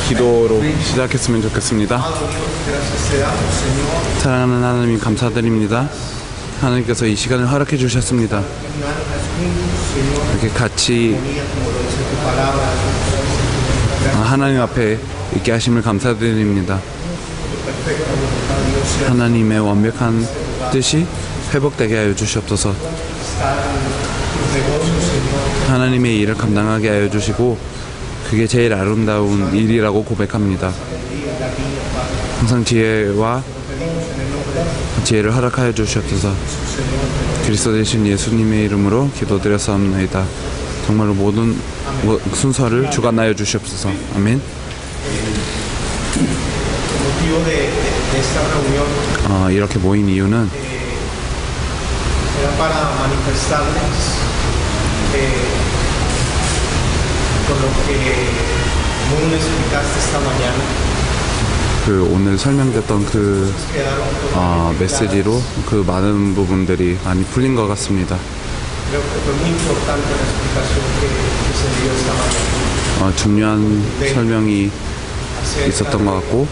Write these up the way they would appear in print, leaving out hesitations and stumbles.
기도로 시작했으면 좋겠습니다. 사랑하는 하나님 감사드립니다. 하나님께서 이 시간을 허락해 주셨습니다. 이렇게 같이 하나님 앞에 있게 하심을 감사드립니다. 하나님의 완벽한 뜻이 회복되게 하여 주시옵소서. 하나님의 일을 감당하게 하여 주시고 그게 제일 아름다운 일이라고 고백합니다. 항상 지혜를 허락하여 주시옵소서. 그리스도 되신 예수님의 이름으로 기도드렸사옵나이다. 정말로 모든 순서를 주관하여 주시옵소서. 아멘. 이렇게 모인 이유는 오늘 설명됐던 메시지로 많은 부분들이 많이 풀린 것 같습니다. 중요한 설명이 있었던 것 같고,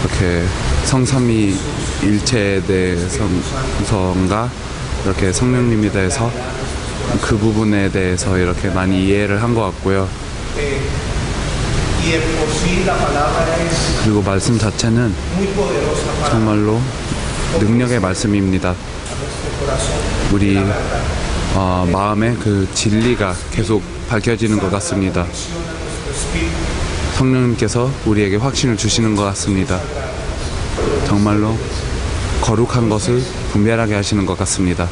이렇게 성삼위 일체에 대해서인가 이렇게 성령님에 대해서 그 부분에 대해서 이렇게 많이 이해를 한 것 같고요. 그리고 말씀 자체는 정말로 능력의 말씀입니다. 우리 마음에 그 진리가 계속 밝혀지는 것 같습니다. 성령님께서 우리에게 확신을 주시는 것 같습니다. 정말로 거룩한 것을 분별하게 하시는 것 같습니다.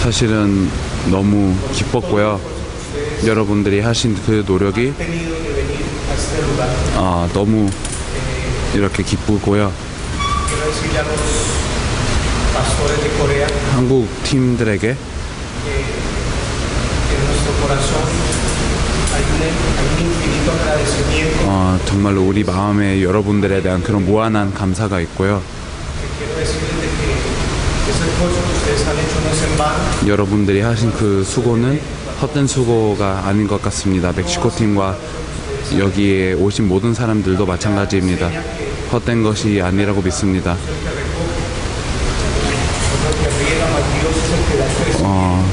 사실은 너무 기뻤고요. 여러분들이 하신 그 노력이 너무 이렇게 기쁘고요. 한국 팀들에게 정말로 우리 마음에 여러분들에 대한 그런 무한한 감사가 있고요. 여러분들이 하신 그 수고는 헛된 수고가 아닌 것 같습니다. 멕시코 팀과 여기에 오신 모든 사람들도 마찬가지입니다. 헛된 것이 아니라고 믿습니다.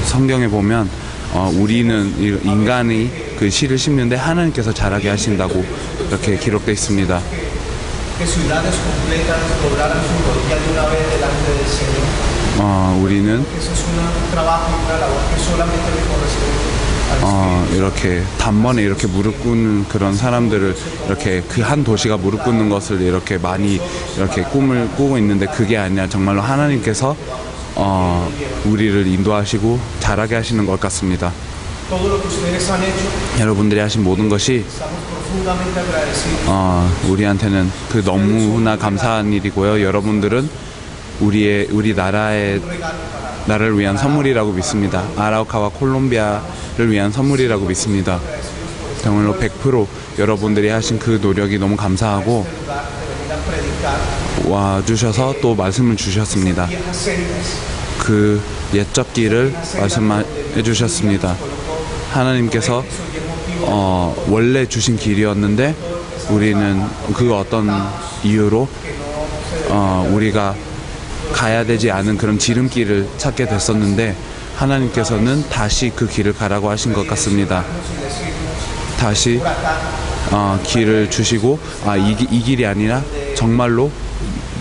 성경에 보면 우리는 인간이 그 씨를 심는데 하나님께서 자라게 하신다고 이렇게 기록되어 있습니다. 우리는 이렇게 단번에 이렇게 무릎 꿇는 그런 사람들을 이렇게 그 한 도시가 무릎 꿇는 것을 이렇게 많이 이렇게 꿈을 꾸고 있는데 그게 아니라 정말로 하나님께서 우리를 인도하시고 자라게 하시는 것 같습니다. 여러분들이 하신 모든 것이 우리한테는 그 너무나 감사한 일이고요. 여러분들은 우리 나라를 위한 선물이라고 믿습니다. 아라우카와 콜롬비아를 위한 선물이라고 믿습니다. 정말로 100% 여러분들이 하신 그 노력이 너무 감사하고 와주셔서 또 말씀을 주셨습니다. 그 옛적 길을 말씀해 주셨습니다. 하나님께서 원래 주신 길이었는데 우리는 그 어떤 이유로 우리가 가야 되지 않은 그런 지름길을 찾게 됐었는데 하나님께서는 다시 그 길을 가라고 하신 것 같습니다. 다시 길을 주시고 이 길이 아니라 정말로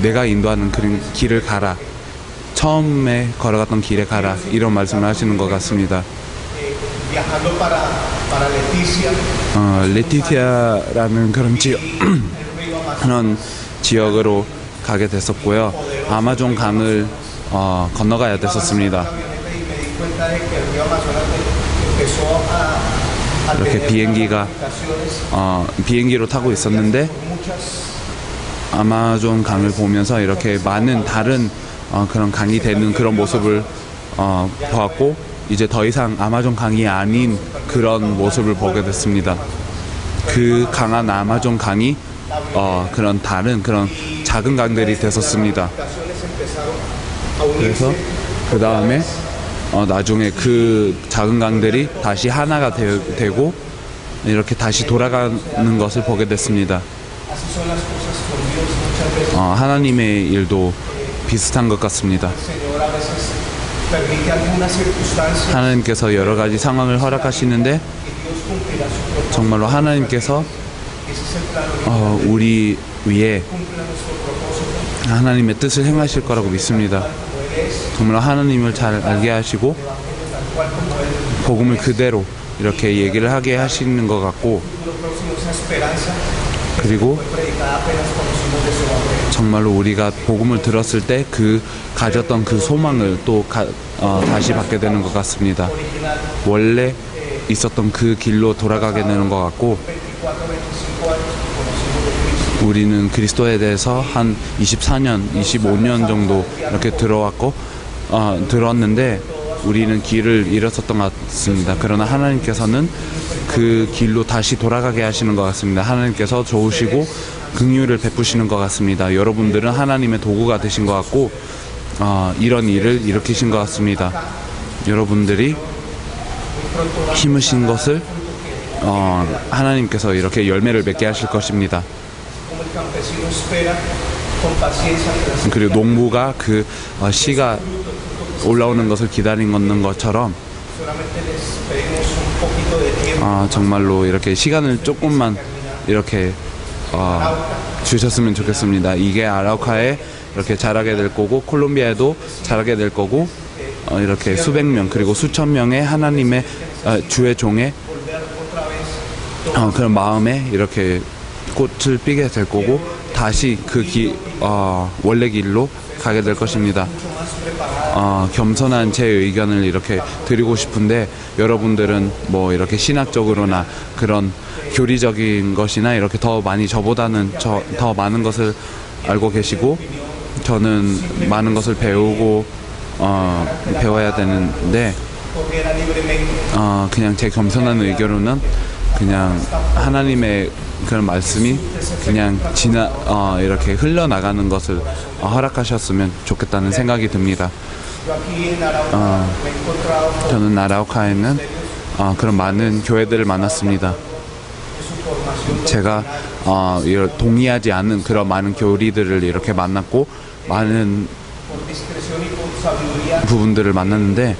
내가 인도하는 그런 길을 가라. 처음에 걸어갔던 길에 가라. 이런 말씀을 하시는 것 같습니다. 레티티아라는 그런 지역으로 가게 됐었고요. 아마존 강을 건너가야 됐었습니다. 이렇게 비행기로 타고 있었는데 아마존 강을 보면서 이렇게 많은 다른 그런 강이 되는 그런 모습을 보았고 이제 더 이상 아마존 강이 아닌 그런 모습을 보게 됐습니다. 그 강한 아마존 강이 그런 다른 그런 작은 강들이 됐었습니다. 그래서 그 다음에 나중에 그 작은 강들이 다시 하나가 되고 이렇게 다시 돌아가는 것을 보게 됐습니다. 하나님의 일도 비슷한 것 같습니다. 하나님께서 여러 가지 상황을 허락하시는데 정말로 하나님께서 우리 위에 하나님의 뜻을 행하실 거라고 믿습니다. 정말 하나님을 잘 알게 하시고 복음을 그대로 이렇게 얘기를 하게 하시는 것 같고, 그리고 정말로 우리가 복음을 들었을 때 그 가졌던 그 소망을 또 다시 받게 되는 것 같습니다. 원래 있었던 그 길로 돌아가게 되는 것 같고, 우리는 그리스도에 대해서 한 24년, 25년 정도 이렇게 들었는데 우리는 길을 잃었었던 것 같습니다. 그러나 하나님께서는 그 길로 다시 돌아가게 하시는 것 같습니다. 하나님께서 좋으시고 긍휼을 베푸시는 것 같습니다. 여러분들은 하나님의 도구가 되신 것 같고 이런 일을 일으키신 것 같습니다. 여러분들이 힘으신 것을 하나님께서 이렇게 열매를 맺게 하실 것입니다. 그리고 농부가 그 씨가 올라오는 것을 기다리는 것처럼 정말로 이렇게 시간을 조금만 이렇게 주셨으면 좋겠습니다. 이게 아라우카에 이렇게 자라게 될 거고, 콜롬비아에도 자라게 될 거고, 이렇게 수백 명 그리고 수천 명의 하나님의 주의 종의 그런 마음에 이렇게 꽃을 피게 될 거고, 다시 그 원래 길로 가게 될 것입니다. 겸손한 제 의견을 이렇게 드리고 싶은데, 여러분들은 뭐 이렇게 신학적으로나 그런 교리적인 것이나 이렇게 더 많이 저보다는 더 많은 것을 알고 계시고, 저는 많은 것을 배우고 배워야 되는데, 그냥 제 겸손한 의견으로는 그냥 하나님의 그런 말씀이 그냥 이렇게 흘러나가는 것을 허락하셨으면 좋겠다는 생각이 듭니다. 저는 아라우카에는 그런 많은 교회들을 만났습니다. 제가 동의하지 않는 그런 많은 교리들을 이렇게 만났고, 많은 부분들을 만났는데,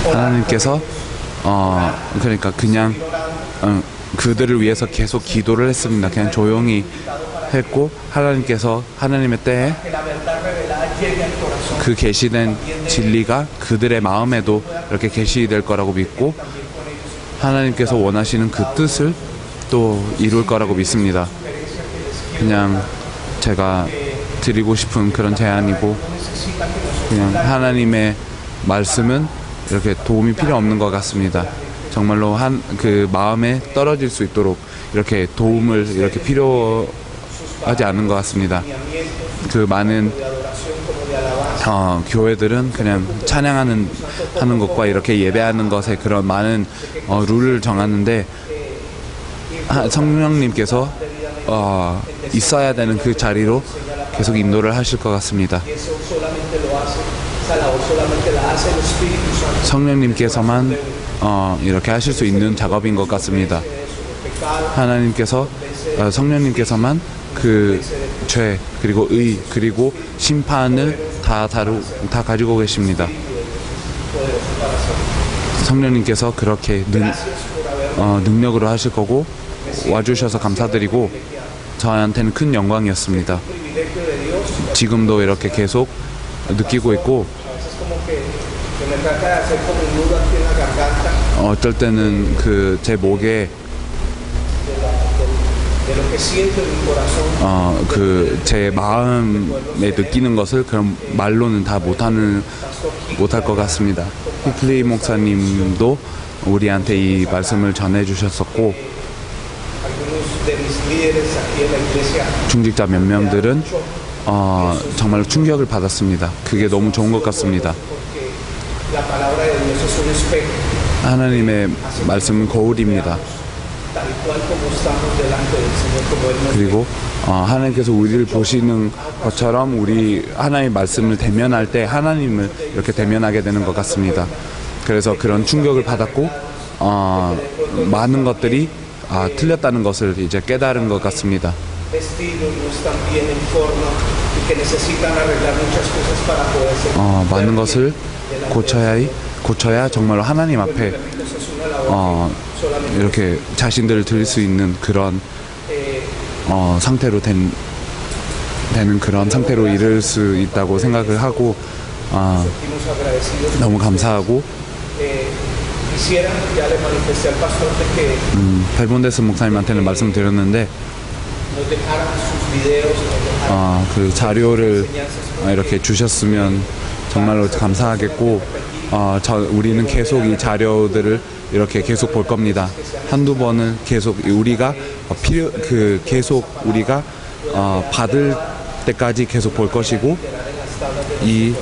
하나님께서 그러니까 그냥 그들을 위해서 계속 기도를 했습니다. 그냥 조용히 했고, 하나님께서 하나님의 때에 그 계시된 진리가 그들의 마음에도 이렇게 계시될 거라고 믿고, 하나님께서 원하시는 그 뜻을 또 이룰 거라고 믿습니다. 그냥 제가 드리고 싶은 그런 제안이고, 그냥 하나님의 말씀은 이렇게 도움이 필요 없는 것 같습니다. 정말로 그 마음에 떨어질 수 있도록 이렇게 도움을 이렇게 필요하지 않은 것 같습니다. 그 많은 교회들은 그냥 찬양하는 것과 이렇게 예배하는 것에 그런 많은 룰을 정하는데, 성령님께서 있어야 되는 그 자리로 계속 인도를 하실 것 같습니다. 성령님께서만 이렇게 하실 수 있는 작업인 것 같습니다. 하나님께서 성령님께서만 그 죄 그리고 의 그리고 심판을 다 가지고 계십니다. 성령님께서 그렇게 능력으로 하실 거고, 와주셔서 감사드리고 저한테는 큰 영광이었습니다. 지금도 이렇게 계속 느끼고 있고, 어떨 때는 그 제 목에 그 제 마음에 느끼는 것을 그런 말로는 다 못할 것 같습니다. 히클리 목사님도 우리한테 이 말씀을 전해 주셨었고, 중직자 몇 명들은 정말 충격을 받았습니다. 그게 너무 좋은 것 같습니다. 하나님의 말씀은 거울입니다. 그리고 하나님께서 우리를 보시는 것처럼 우리 하나님의 말씀을 대면할 때 하나님을 이렇게 대면하게 되는 것 같습니다. 그래서 그런 충격을 받았고 많은 것들이 틀렸다는 것을 이제 깨달은 것 같습니다. 많은 것을 고쳐야 정말로 하나님 앞에 이렇게 자신들을 드릴 수 있는 그런 상태로 되는 그런 상태로 이를 수 있다고 생각을 하고 너무 감사하고 벨몬데스 목사님한테는 말씀드렸는데 그 자료를 이렇게 주셨으면 정말로 감사하겠고 우리는 계속 이 자료들을 이렇게 계속 볼 겁니다. 한두 번은 계속 우리가 계속 우리가 받을 때까지 계속 볼 것이고 이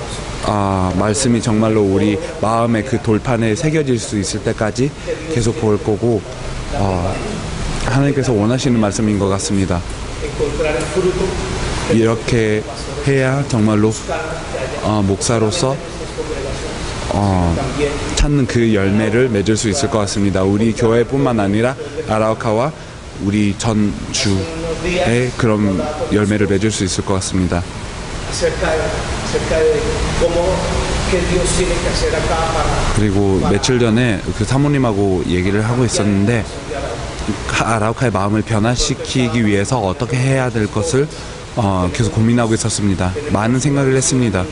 말씀이 정말로 우리 마음의 그 돌판에 새겨질 수 있을 때까지 계속 볼 거고 하나님께서 원하시는 말씀인 것 같습니다. 이렇게 해야 정말로 목사로서 찾는 그 열매를 맺을 수 있을 것 같습니다. 우리 교회뿐만 아니라 아라우카와 우리 전주에 그런 열매를 맺을 수 있을 것 같습니다. 그리고 며칠 전에 그 사모님하고 얘기를 하고 있었는데 아라우카의 마음을 변화시키기 위해서 어떻게 해야 될 것을 계속 고민하고 있었습니다. 많은 생각을 했습니다.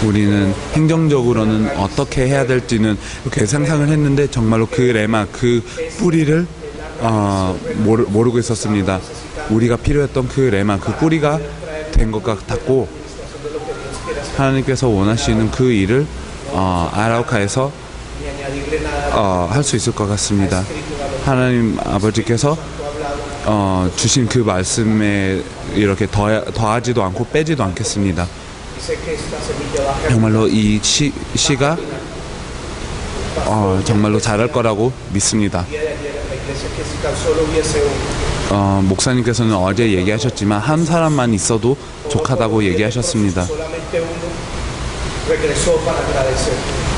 우리는 행정적으로는 어떻게 해야 될지는 이렇게 상상을 했는데 정말로 그 레마, 그 뿌리를 모르고 있었습니다. 우리가 필요했던 그 레마, 그 뿌리가 된 것 같았고 하나님께서 원하시는 그 일을 아라우카에서 할 수 있을 것 같습니다. 하나님 아버지께서 주신 그 말씀에 이렇게 더하지도 않고 빼지도 않겠습니다. 정말로 이 시가 정말로 잘할 거라고 믿습니다. 목사님께서는 어제 얘기하셨지만 한 사람만 있어도 족하다고 얘기하셨습니다.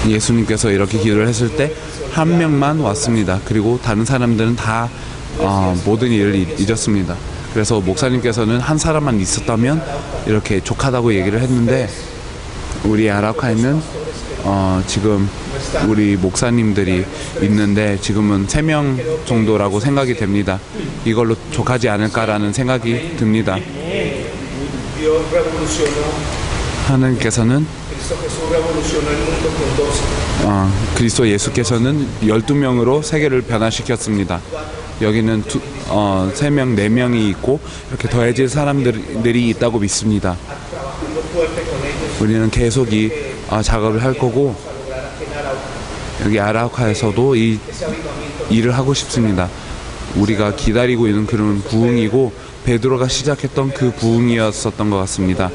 예수님께서 이렇게 기도를 했을 때 한 명만 왔습니다. 그리고 다른 사람들은 다 모든 일을 잊었습니다. 그래서 목사님께서는 한 사람만 있었다면 이렇게 족하다고 얘기를 했는데 우리 아라우카에는 지금 우리 목사님들이 있는데 지금은 3명 정도라고 생각이 됩니다. 이걸로 족하지 않을까라는 생각이 듭니다. 하나님께서는 그리스도 예수께서는 12명으로 세계를 변화시켰습니다. 여기는 3명, 4명이 있고 이렇게 더해질 사람들이 있다고 믿습니다. 우리는 계속 이 작업을 할 거고 여기 아라우카에서도 이 일을 하고 싶습니다. 우리가 기다리고 있는 그런 부흥이고 베드로가 시작했던 그 부흥이었었던 것 같습니다.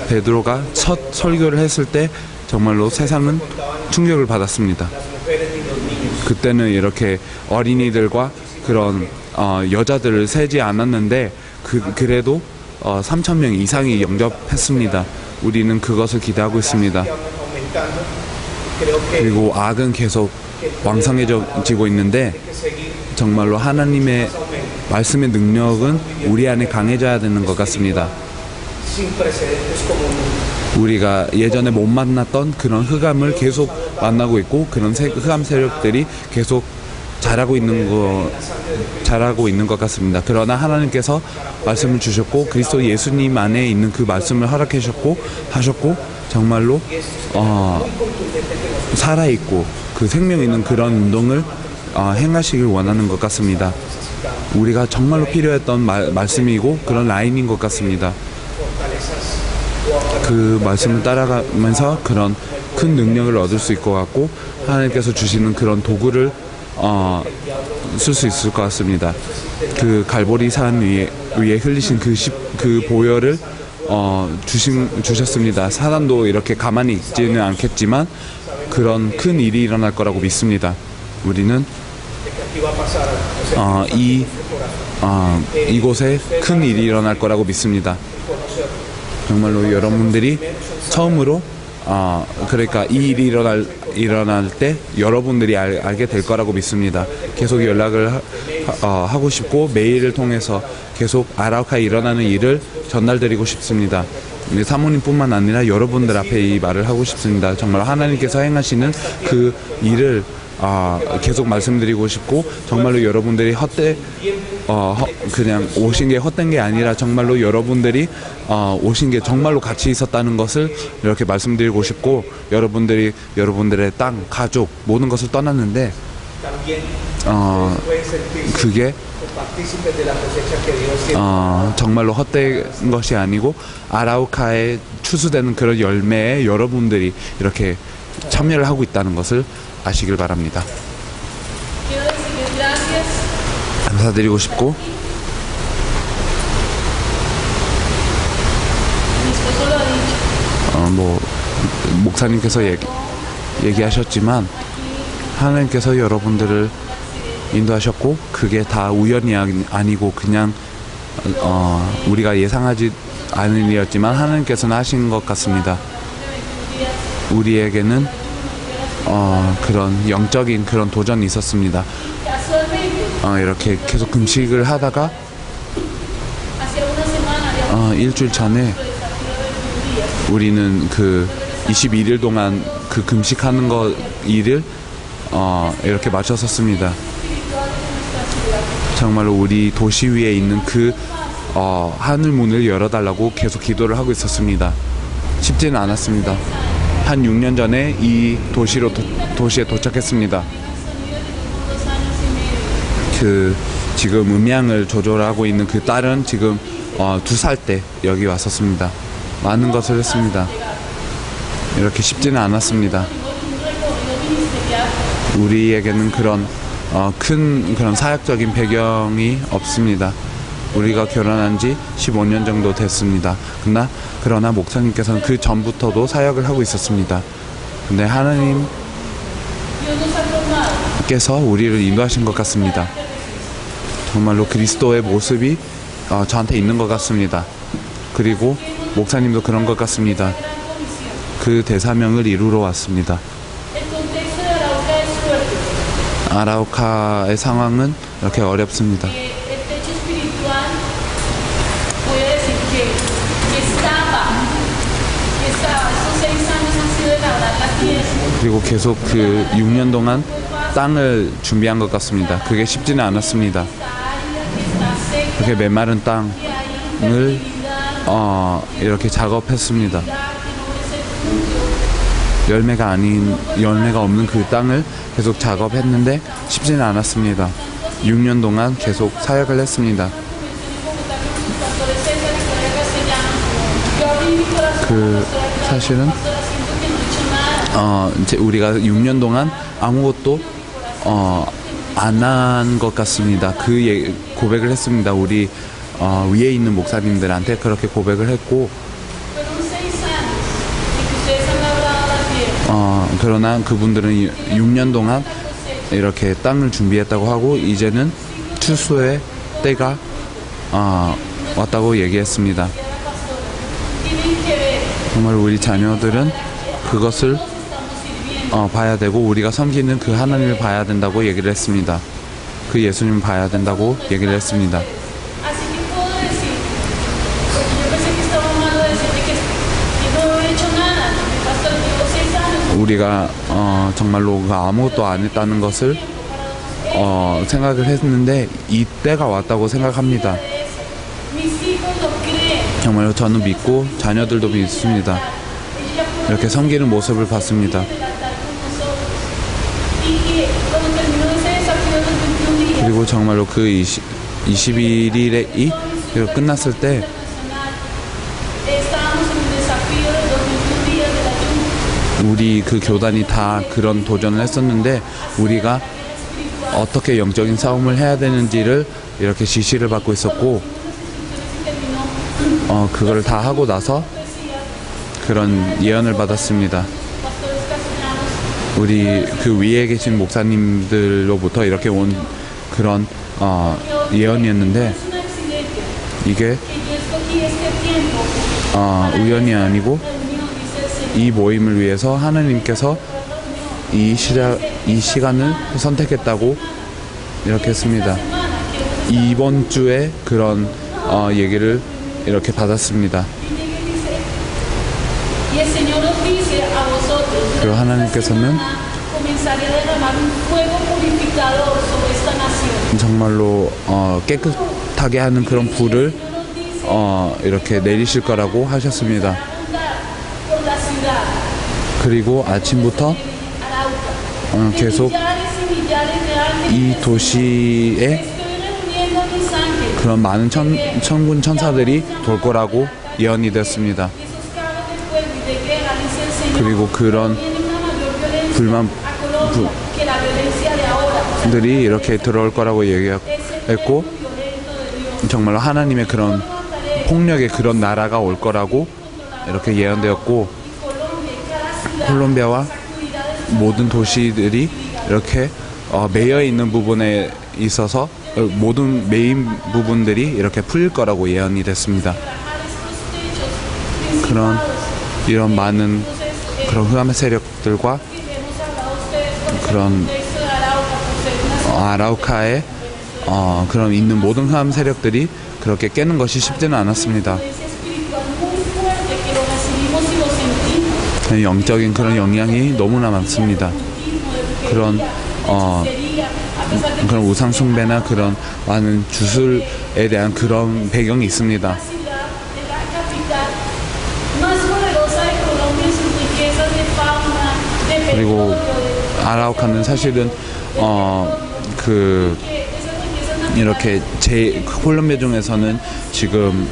베드로가 첫 설교를 했을 때 정말로 세상은 충격을 받았습니다. 그때는 이렇게 어린이들과 그런 여자들을 세지 않았는데 그래도 3,000명 이상이 영접했습니다. 우리는 그것을 기대하고 있습니다. 그리고 악은 계속 왕성해지고 있는데 정말로 하나님의 말씀의 능력은 우리 안에 강해져야 되는 것 같습니다. 우리가 예전에 못 만났던 그런 흑암을 계속 만나고 있고 그런 흑암 세력들이 계속 자라고 있는 것 같습니다. 그러나 하나님께서 말씀을 주셨고 그리스도 예수님 안에 있는 그 말씀을 허락하셨고 정말로 살아있고 그 생명 있는 그런 운동을 행하시길 원하는 것 같습니다. 우리가 정말로 필요했던 말씀이고 그런 라인인 것 같습니다. 그 말씀을 따라가면서 그런 큰 능력을 얻을 수 있을 것 같고 하나님께서 주시는 그런 도구를 쓸 수 있을 것 같습니다. 그 갈보리 산 위에 흘리신 그 보혈을 주셨습니다. 사단도 이렇게 가만히 있지는 않겠지만 그런 큰 일이 일어날 거라고 믿습니다. 우리는 이 이곳에 큰 일이 일어날 거라고 믿습니다. 정말로 여러분들이 처음으로 그러니까 이 일이 일어날 때 여러분들이 알게 될 거라고 믿습니다. 계속 연락을 하고 싶고 메일을 통해서 계속 아라우카에 일어나는 일을 전달드리고 싶습니다. 사모님뿐만 아니라 여러분들 앞에 이 말을 하고 싶습니다. 정말 하나님께서 행하시는 그 일을 계속 말씀드리고 싶고, 정말로 여러분들이 그냥 오신 게 헛된 게 아니라 정말로 여러분들이 오신 게 정말로 가치 있었다는 것을 이렇게 말씀드리고 싶고, 여러분들의 땅, 가족, 모든 것을 떠났는데 그게 정말로 헛된 것이 아니고 아라우카에 추수되는 그런 열매에 여러분들이 이렇게 참여를 하고 있다는 것을 아시길 바랍니다. 감사드리고 싶고, 목사님께서 얘기하셨지만 하나님께서 여러분들을 인도하셨고, 그게 다 우연이 아니고 그냥 우리가 예상하지 않은 일이었지만 하나님께서는 하신 것 같습니다. 우리에게는 그런 영적인 그런 도전이 있었습니다. 이렇게 계속 금식을 하다가 일주일 전에 우리는 그 21일 동안 그 금식하는 일을 이렇게 마쳤었습니다. 정말로 우리 도시 위에 있는 그 하늘 문을 열어달라고 계속 기도를 하고 있었습니다. 쉽지는 않았습니다. 한 6년 전에 이 도시에 도착했습니다. 지금 음향을 조절하고 있는 그 딸은 지금 2살 때 여기 왔었습니다. 많은 것을 했습니다. 이렇게 쉽지는 않았습니다. 우리에게는 그런 큰 그런 사역적인 배경이 없습니다. 우리가 결혼한 지 15년 정도 됐습니다. 그러나 목사님께서는 그 전부터도 사역을 하고 있었습니다. 근데 하나님께서 우리를 인도하신 것 같습니다. 정말로 그리스도의 모습이 저한테 있는 것 같습니다. 그리고 목사님도 그런 것 같습니다. 그 대사명을 이루러 왔습니다. 아라우카의 상황은 이렇게 어렵습니다. 그리고 계속 그 6년 동안 땅을 준비한 것 같습니다. 그게 쉽지는 않았습니다. 그렇게 메마른 땅을 이렇게 작업했습니다. 열매가 없는 그 땅을 계속 작업했는데 쉽지는 않았습니다. 6년 동안 계속 사역을 했습니다. 사실은 이제 우리가 6년 동안 아무것도 안 한 것 같습니다. 고백을 했습니다. 우리 위에 있는 목사님들한테 그렇게 고백을 했고, 그러나 그분들은 6년 동안 이렇게 땅을 준비했다고 하고 이제는 추수의 때가 왔다고 얘기했습니다. 정말 우리 자녀들은 그것을 봐야 되고 우리가 섬기는 그 하나님을 봐야 된다고 얘기를 했습니다. 그 예수님을 봐야 된다고 얘기를 했습니다. 우리가 정말로 아무것도 안 했다는 것을 생각을 했는데 이 때가 왔다고 생각합니다. 정말로 저는 믿고 자녀들도 믿습니다. 이렇게 섬기는 모습을 봤습니다. 그리고 정말로 그 21일이 끝났을 때 우리 그 교단이 다 그런 도전을 했었는데 우리가 어떻게 영적인 싸움을 해야 되는지를 이렇게 지시를 받고 있었고, 그걸 다 하고 나서 그런 예언을 받았습니다. 우리 그 위에 계신 목사님들로부터 이렇게 온 그런 예언이었는데 이게 우연이 아니고 이 모임을 위해서 하나님께서 이 시간을 선택했다고 이렇게 했습니다. 이번 주에 그런 얘기를 이렇게 받았습니다. 그리고 하나님께서는 정말로 깨끗하게 하는 그런 불을 이렇게 내리실 거라고 하셨습니다. 그리고 아침부터 계속 이 도시에 그런 많은 천군 천사들이 돌 거라고 예언이 됐습니다. 그리고 그런 불만들이 이렇게 들어올 거라고 얘기했고, 정말로 하나님의 그런 폭력의 그런 나라가 올 거라고 이렇게 예언되었고, 콜롬비아와 모든 도시들이 이렇게 매여 있는 부분에 있어서 모든 메인 부분들이 이렇게 풀릴 거라고 예언이 됐습니다. 이런 많은 그런 흑암의 세력들과 그런 아라우카에 그런 있는 모든 흑암 세력들이 그렇게 깨는 것이 쉽지는 않았습니다. 영적인 그런 영향이 너무나 많습니다. 그런 우상 숭배나 그런 많은 주술에 대한 그런 배경이 있습니다. 그리고 아라우카는 사실은 이렇게 콜롬비아 중에서는 지금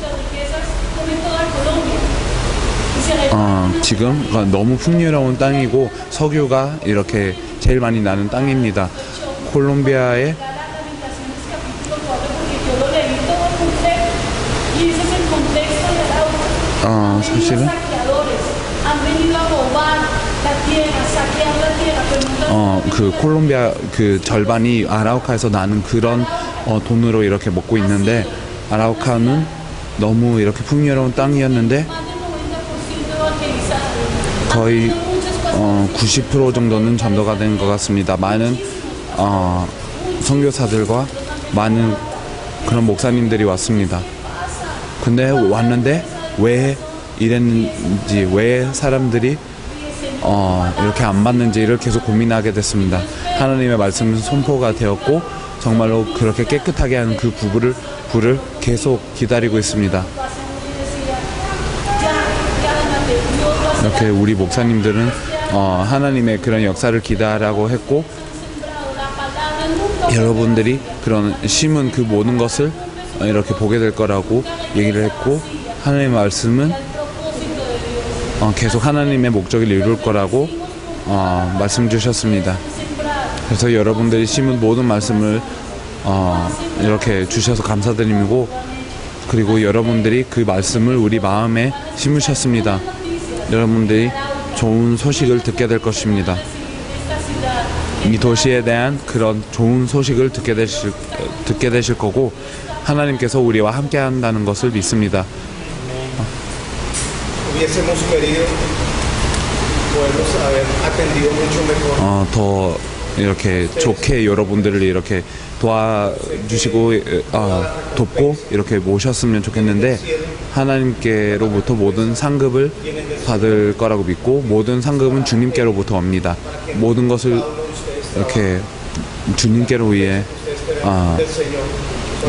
너무 풍요로운 땅이고 석유가 이렇게 제일 많이 나는 땅입니다. 콜롬비아의 사실은 그 콜롬비아 그 절반이 아라우카에서 나는 그런 돈으로 이렇게 먹고 있는데, 아라우카는 너무 이렇게 풍요로운 땅이었는데 거의 90% 정도는 전도가 된 것 같습니다. 많은 선교사들과 많은 그런 목사님들이 왔습니다. 근데 왔는데 왜 이랬는지, 왜 사람들이 이렇게 안 받는지를 계속 고민하게 됐습니다. 하나님의 말씀은 선포가 되었고 정말로 그렇게 깨끗하게 하는 그 불을 계속 기다리고 있습니다. 이렇게 우리 목사님들은 하나님의 그런 역사를 기다라고 했고, 여러분들이 그런 심은 그 모든 것을 이렇게 보게 될 거라고 얘기를 했고, 하나님의 말씀은 계속 하나님의 목적을 이룰 거라고 말씀 주셨습니다. 그래서 여러분들이 심은 모든 말씀을 이렇게 주셔서 감사드리고, 그리고 여러분들이 그 말씀을 우리 마음에 심으셨습니다. 여러분들이 좋은 소식을 듣게 될 것입니다. 이 도시에 대한 그런 좋은 소식을 듣게 되실 거고, 하나님께서 우리와 함께 한다는 것을 믿습니다. 더 이렇게 좋게 여러분들을 이렇게 도와주시고 돕고 이렇게 모셨으면 좋겠는데, 하나님께로부터 모든 상급을 받을 거라고 믿고, 모든 상급은 주님께로부터 옵니다. 모든 것을 이렇게 주님께로 위해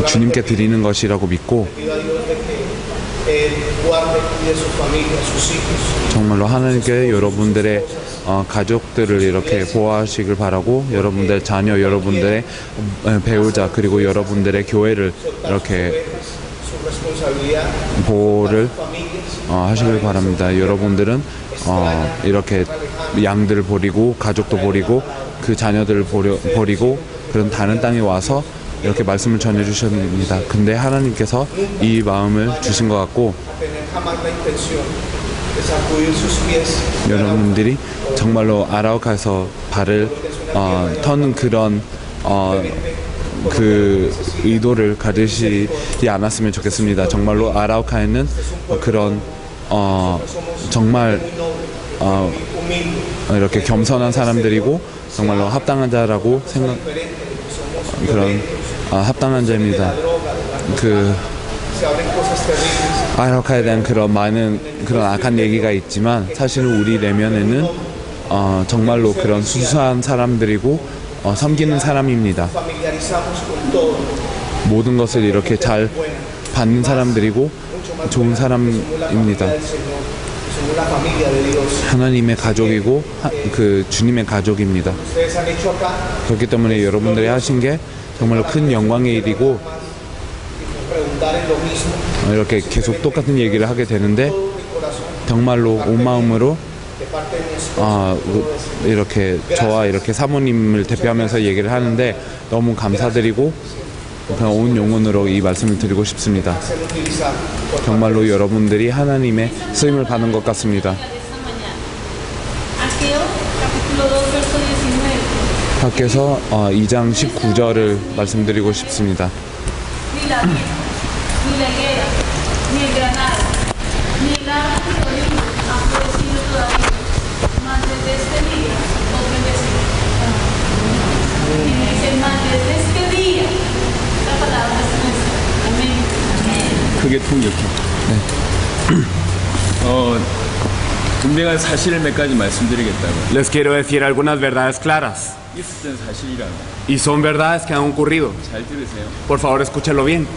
주님께 드리는 것이라고 믿고, 정말로 하나님께 여러분들의 가족들을 이렇게 보호하시길 바라고, 여러분들의 자녀, 여러분들의 배우자, 그리고 여러분들의 교회를 이렇게 보호를 하시길 바랍니다. 여러분들은 이렇게 양들을 버리고 가족도 버리고 그 자녀들을 버리고 그런 다른 땅에 와서 이렇게 말씀을 전해주셨습니다. 근데 하나님께서 이 마음을 주신 것 같고, 여러분들이 정말로 아라우카에서 발을 터는 그런 그 의도를 가지지 않았으면 좋겠습니다. 정말로 아라우카에는 그런 정말 이렇게 겸손한 사람들이고 정말로 합당한 자라고 그런 합당한 자입니다. 그 아라우카에 대한 그런 많은 그런 악한 얘기가 있지만 사실은 우리 내면에는 정말로 그런 순수한 사람들이고 섬기는 사람입니다. 모든 것을 이렇게 잘 받는 사람들이고 좋은 사람입니다. 하나님의 가족이고 그 주님의 가족입니다. 그렇기 때문에 여러분들이 하신 게 정말로 큰 영광의 일이고 이렇게 계속 똑같은 얘기를 하게 되는데 정말로 온 마음으로 이렇게 저와 이렇게 사모님을 대표하면서 얘기를 하는데 너무 감사드리고 그냥 온 영혼으로 이 말씀을 드리고 싶습니다. 정말로 여러분들이 하나님의 쓰임을 받는 것 같습니다. 밖에서 2장 19절을 말씀드리고 싶습니다. 크게 통역해. 네. 분명한 사실을 몇 가지 말씀드리겠다고. Les quiero decir algunas verdades claras. 있었던 사실이라고. Y son verdades que han ocurrido. 잘 들으세요. Por favor, escúchalo bien.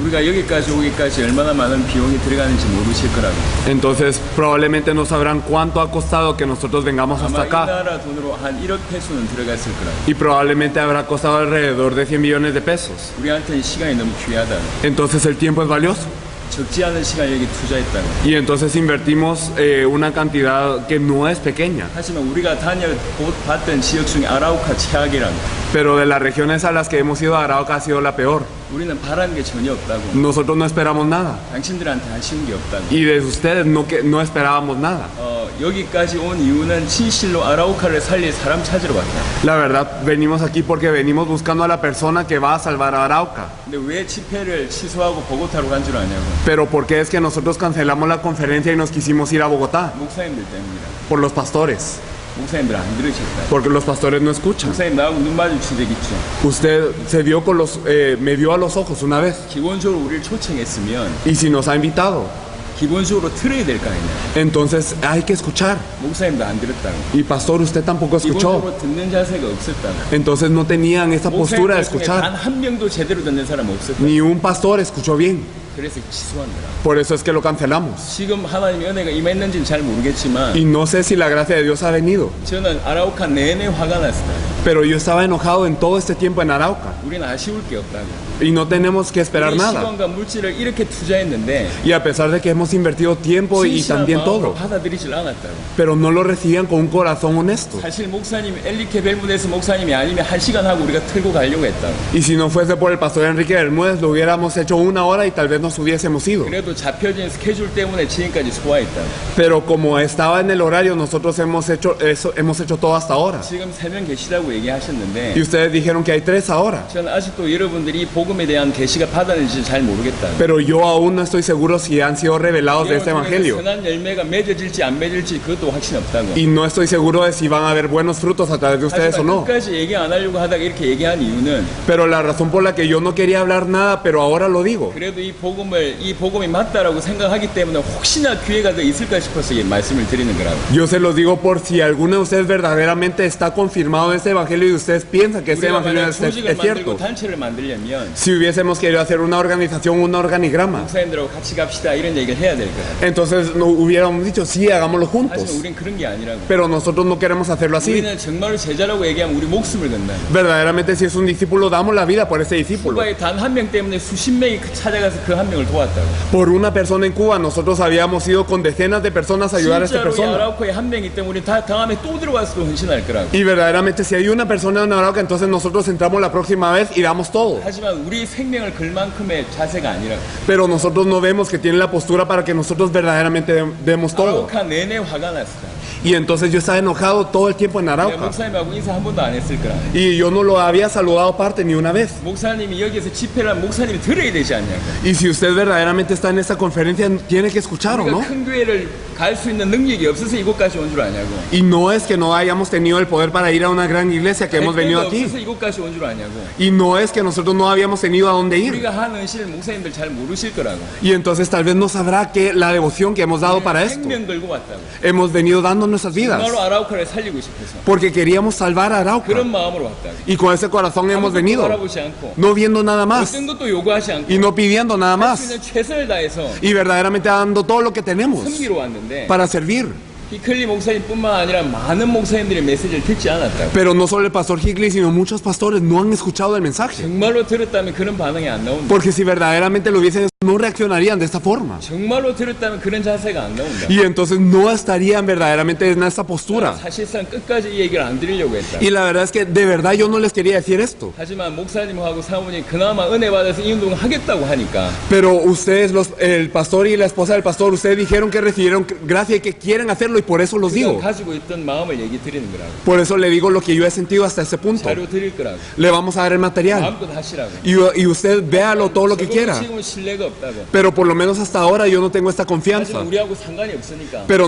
우리가 여기까지 오기까지 얼마나 많은 비용이 들어가는지 모르실 거라고. Entonces, probablemente no sabrán cuánto ha costado que nosotros vengamos hasta 아마 이 acá. 나라 돈으로 한 1억 페소는 들어갔을 거라고. Y probablemente habrá costado alrededor de 100 millones de pesos. 우리한테는 시간이 너무 귀하다. Entonces, el tiempo es valioso. 적지 않은 시간 여기 투자했다고. Y entonces invertimos una cantidad que no es pequeña. 하지만 우리가 봤던 지역 중에 아라우카 최악이라고. Pero de las regiones a las que hemos ido, Arauca ha sido la peor. 우리는 바란 게 전혀 없다고. Nosotros no esperamos nada. 당신들한테 하시는 게 없다고. Y de ustedes no esperábamos nada. 여기까지 온 이유는 진실로 아라우카를 살릴 사람 찾으러 왔다. La verdad, venimos aquí porque venimos buscando a la persona que va a salvar a Arauca. 근데 왜 집회를 취소하고 보고타로 간 줄 아냐고. Pero ¿por qué es que nosotros cancelamos la conferencia y nos quisimos ir a Bogotá? 목사님들 때문이다. Por los pastores. 목사님들 안 들으셨다. Porque los pastores no escuchan. 목사님 나하고 눈 마주친 적 있죠. Usted se vio con me vio a los ojos una vez. 기본적으로 우리를 초청했으면 Y si nos ha invitado, 기본적으로 들어야 될 거 아니냐. entonces hay que escuchar. 목사님도 안 들었다고. Y pastor, usted tampoco escuchó. 기본적으로 듣는 자세가 없었다고. Entonces no tenían esa postura de 목사님들 중에 escuchar. 단 한 명도 제대로 듣는 사람 없었다. Ni un pastor escuchó bien. 그래서 취소한 거라. Por eso es que lo cancelamos. 지금 하나님의 은혜가 임했는지는 잘 모르겠지만 Y no sé si la gracia de Dios ha venido. 저는 아라우카 내내 화가 났어요. Pero yo estaba enojado en todo este tiempo en Arauca. 우리는 아쉬울 게 없다고. Y no tenemos que esperar 우리 nada. 시간과 물질을 이렇게 투자했는데 Y a pesar de que hemos invertido tiempo y 진실한 también 마음으로 todo, 받아들이질 않았다고. pero no lo recibían con un corazón honesto. 사실 목사님 엘리케 벨무데스 목사님이 아니면 1시간 하고 우리가 틀고 가려고 했다고. Y si no fuese por el pastor Enrique Bermúdez, lo hubiéramos hecho 1 hora y tal vez nos hubiésemos ido. 그래도 잡혀진 스케줄 때문에 지금까지 소화했다고. Pero como estaba en el horario, nosotros hemos hecho todo hasta ahora. 지금 3명 계시다고 얘기하셨는데 Y ustedes dijeron que hay 3 ahora. 저는 아직도 여러분들이 이 복음에 대한 계시가 받았는지 잘 모르겠다. Pero yo aún no estoy seguro si han sido revelados de este evangelio. 선한 열매가 맺어질지 안 맺을지 그것도 확신 없다고. Y no estoy seguro de si van a haber buenos frutos a través de ustedes o 하지만 no. 끝까지 얘기 안 하려고 하다가 이렇게 얘기한 이유는 Pero la razón por la que yo no quería hablar nada, pero ahora lo digo. 그래도 이 복음이 맞다라고 생각하기 때문에 혹시나 기회가 더 있을까 싶어서 이 말씀을 드리는 거라고. Yo se los digo por si alguno de ustedes verdaderamente está confirmado en este evangelio y ustedes piensan que este 우리가 evangelio 만약 es 조직을 만들고 cierto. 단체를 만들려면 Si hubiésemos querido hacer una organización, un organigrama, 목사님들하고 같이 갑시다 이런 얘기를 해야 될 거야. entonces no hubiéramos dicho, sí, hagámoslo 하지만 juntos. 우린 그런 게 아니라고. Pero nosotros no queremos hacerlo así. 우리는 정말로 제자라고 얘기하면 우리 목숨을 건다. Verdaderamente, si es un discípulo, damos la vida por ese discípulo. 쿠바에 단 한 명 때문에 수십 명이 찾아가서 그 한 명을 도왔다고. Por una persona en Cuba, nosotros habíamos ido con decenas de personas a ayudar a esta 진짜로 이 persona. 아라우카에 한 명이 때문에 우리 다 다음에 또 들어와서도 헌신할 거라고. Y verdaderamente, si hay una persona en Arauca, entonces nosotros entramos la próxima vez y damos todo. 하지만 우리 생명을 걸 만큼의 자세가 아니라고. Pero nosotros no vemos que tienen la postura para que nosotros verdaderamente demos todo. 아라우카 내내 화가 났어. Y entonces yo estaba enojado todo el tiempo en 내가 Arauca. 목사님하고 인사 한 번도 안 했을 거라. Y yo no lo había saludado aparte ni una vez. 목사님이 여기서 집회를 하면 목사님이 들어야 되지 않냐고. Y si usted verdaderamente está en esta conferencia, tiene que escucharlo, 우리가 ¿no? 큰 교회를 갈 수 있는 능력이 없어서 이곳까지 온 줄 아냐고. Y no es que no hayamos tenido el poder para ir a una gran iglesia que hemos venido aquí. 없어서 이곳까지 온 줄 아냐고. Y no es que nosotros no habíamos tenido a dónde ir. 우리가 하는 은실을 목사님들 잘 모르실 거라고. Y entonces tal vez no sabrá que la devoción que hemos dado para esto. 생명 걸고 왔다고. Hemos venido dando nuestras vidas. 정말로 아라우카를 살리고 싶어서. Porque queríamos salvar a Arauca. 그런 마음으로 왔다고. Y con ese corazón hemos 아무것도 venido. 바라보지 않고. No viendo nada más. 어떤 것도 요구하지 않고. Y no pidiendo nada 할 수 más. 있는 최선을 다해서 Y verdaderamente dando todo lo que tenemos 섬기러 왔는데 para servir. 히클리 목사님뿐만 아니라 많은 목사님들의 메시지를 듣지 않았다고. Pero no solo el pastor Higley, sino muchos pastores no han escuchado el mensaje. 정말로 들었다면 그런 반응이 안 나온다. Porque si verdaderamente lo hubiesen, no reaccionarían de esta forma. 정말로 들었다면 그런 자세가 안 나온다. Y entonces no estarían verdaderamente en esta postura. 사실상 끝까지 이 얘기를 안 드리려고 했다. Y la verdad es que de verdad yo no les quería decir esto. 하지만 목사님하고 사모님 그나마 은혜 받아서 이 운동을 하겠다고 하니까 Pero ustedes, el pastor y la esposa del pastor, ustedes dijeron que recibieron gracia y que quieren hacerlo y por eso los 그가 digo. 가지고 있던 마음을 얘기 드리는 거라고. Por eso le digo lo que yo he sentido hasta este punto. 자료 드릴 거라고. Le vamos a dar el material. 마음껏 하시라고. Y usted véalo todo lo que quiera. 지금은 신뢰가 없다고. Pero por lo menos hasta ahora yo no tengo esta confianza. 하지만 우리하고 상관이 없으니까. Pero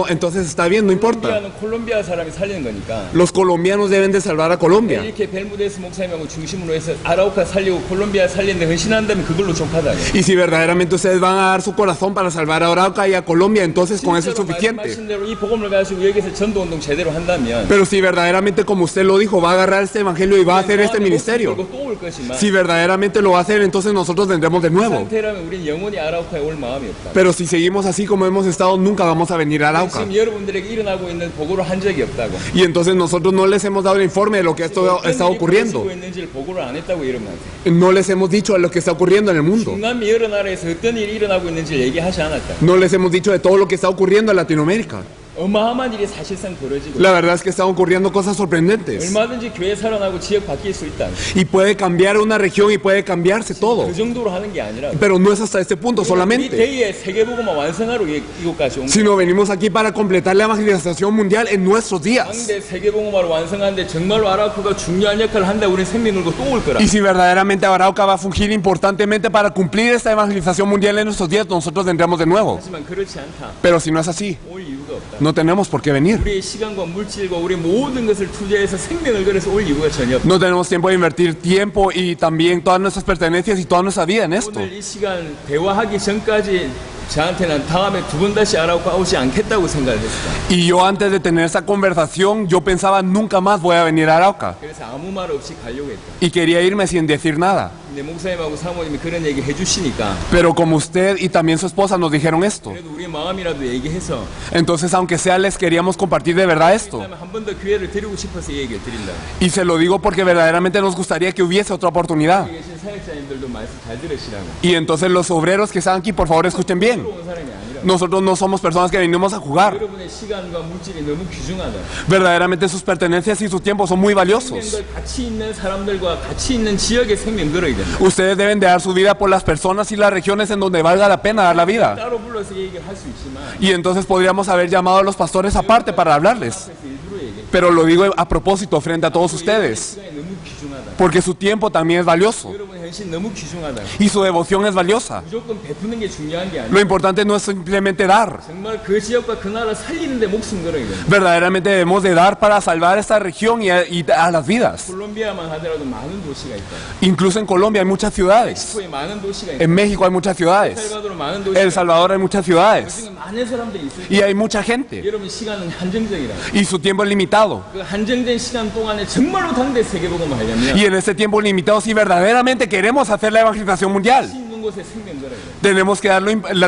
entonces está bien, no importa. 콜롬비아는 콜롬비아 사람이 살리는 거니까. Los colombianos deben de salvar a Colombia. 이렇게 벨무데스 목사님하고 중심으로 해서 아라우카 살리고 콜롬비아 살리는데 헌신한다면 그걸로 족하다고. Y si verdaderamente ustedes van a dar su corazón para salvar a Arauca y a Colombia, entonces con eso es 진짜로 suficiente. 말씀하신 대로 이 복음을 가지고 여기서 전도 운동 제대로 한다면 Pero si verdaderamente, como usted lo dijo, va a agarrar este evangelio y va a hacer este ministerio. 또올 것이만 Si verdaderamente lo va a hacer, entonces nosotros vendremos de nuevo. 상태라면 우리는 영원히 아라우카에 올 마음이 없다. Pero si seguimos así como hemos estado, nunca vamos a venir a Arauca. 지금 여러분들에게 일어나고 있는 보고를 한 적이 없다고. Y entonces nosotros no les hemos dado el informe de lo que esto está ocurriendo. 어떤 일이 있는지를 보고를 안 했다고 이러면 안 돼. No les hemos dicho de lo que está ocurriendo en el mundo. 중남미 여러 나라에서 어떤 일이 일어나고 있는지를 얘기하지 않았다. No les hemos dicho de todo lo que está ocurriendo en Latinoamérica. 어마어마한 일이 사실상 벌어지고 La verdad es que están ocurriendo cosas sorprendentes. 얼마든지 교회 살아나고 지역 바뀔 수 있다. Y puede cambiar una región y puede cambiarse todo. 그 정도로 하는 게 아니라 Pero no es hasta este punto 이 solamente. 대의의 세계복음만 완성하러 이곳까지 온 거야. Sino venimos aquí para completar la evangelización mundial en nuestros días. 당대 세계복음화를 완성하는데 정말로 아라우카가 중요한 역할을 한다. 우리는 생명 들고 또 올 거라. Y si verdaderamente Arauca va a fungir importantemente para cumplir esta evangelización mundial en nuestros días, nosotros vendremos de nuevo. 하지만 그렇지 않다. Pero si no es así, 올 이유가 없다. no tenemos por qué venir. 우리의 시간과 물질과 우리 모든 것을 투자해서 생명을 걸어서 올 이유가 전혀 없다. No tenemos tiempo de invertir tiempo y también todas nuestras pertenencias y toda nuestra vida en esto. 오늘 이 시간 대화하기 전까지 저한테는 다음에 두 번 다시 아라우카 오지 않겠다고 생각을 했어. Y yo antes de tener esa conversación, yo pensaba nunca más voy a venir a Arauca. 그래서 아무 말 없이 가려고 했다. Y quería irme sin decir nada. 근데 목사님하고 사모님이 그런 얘기 해주시니까 Pero como usted y también su esposa nos dijeron esto, 그래도 우리 마음이라도 얘기해서 entonces aunque sea les queríamos compartir de verdad esto. 한 번 더 기회를 드리고 싶어서 이 얘기를 드린다. Y se lo digo porque verdaderamente nos gustaría que hubiese otra oportunidad. 여기 계신 사역자님들도 말씀 잘 들으시라고. Y entonces los obreros que están aquí, por favor escuchen bien. 온 사람이 아니라 Nosotros no somos personas que venimos a jugar. 여러분의 시간과 물질이 너무 귀중하다. Verdaderamente sus pertenencias y su tiempo son muy valiosos. 생명들 가치 있는 사람들과 가치 있는 지역에 생명 걸어야 된다. Ustedes deben de dar su vida por las personas y las regiones en donde valga la pena dar la vida. 따로 불러서 얘기를 할 수 있지만 Y entonces podríamos haber llamado a los pastores aparte para hablarles. 앞에서 일부러 얘기해. Pero lo digo a propósito frente a todos ustedes. 시간이 너무 귀중하다. Porque su tiempo también es valioso. 여러분의 헌신 너무 귀중하다. Y su devoción es valiosa. 무조건 베푸는 게 중요한 게 아니라 Lo importante no es simplemente dar. 정말 그 지역과 그 나라 살리는데 목숨 걸어야 된다. Verdaderamente debemos de dar para salvar esta región y a las vidas. 콜롬비아만 하더라도 많은 도시가 있다. Incluso en Colombia hay muchas ciudades. 멕시코에 많은 도시가 있다. En México hay muchas ciudades. 엘살바도르 많은 도시가 El 있다. Salvador hay muchas ciudades. 지금 많은 사람들이 있을 때 Y hay mucha gente. 여러분 시간은 한정적이라. Y su tiempo es limitado. 그 한정된 시간 동안에 정말로 당대 세계복음을 하려면 Y en este tiempo limitado, si verdaderamente queremos hacer la evangelización mundial, 있는 곳에 생명 걸어야 돼. tenemos que dar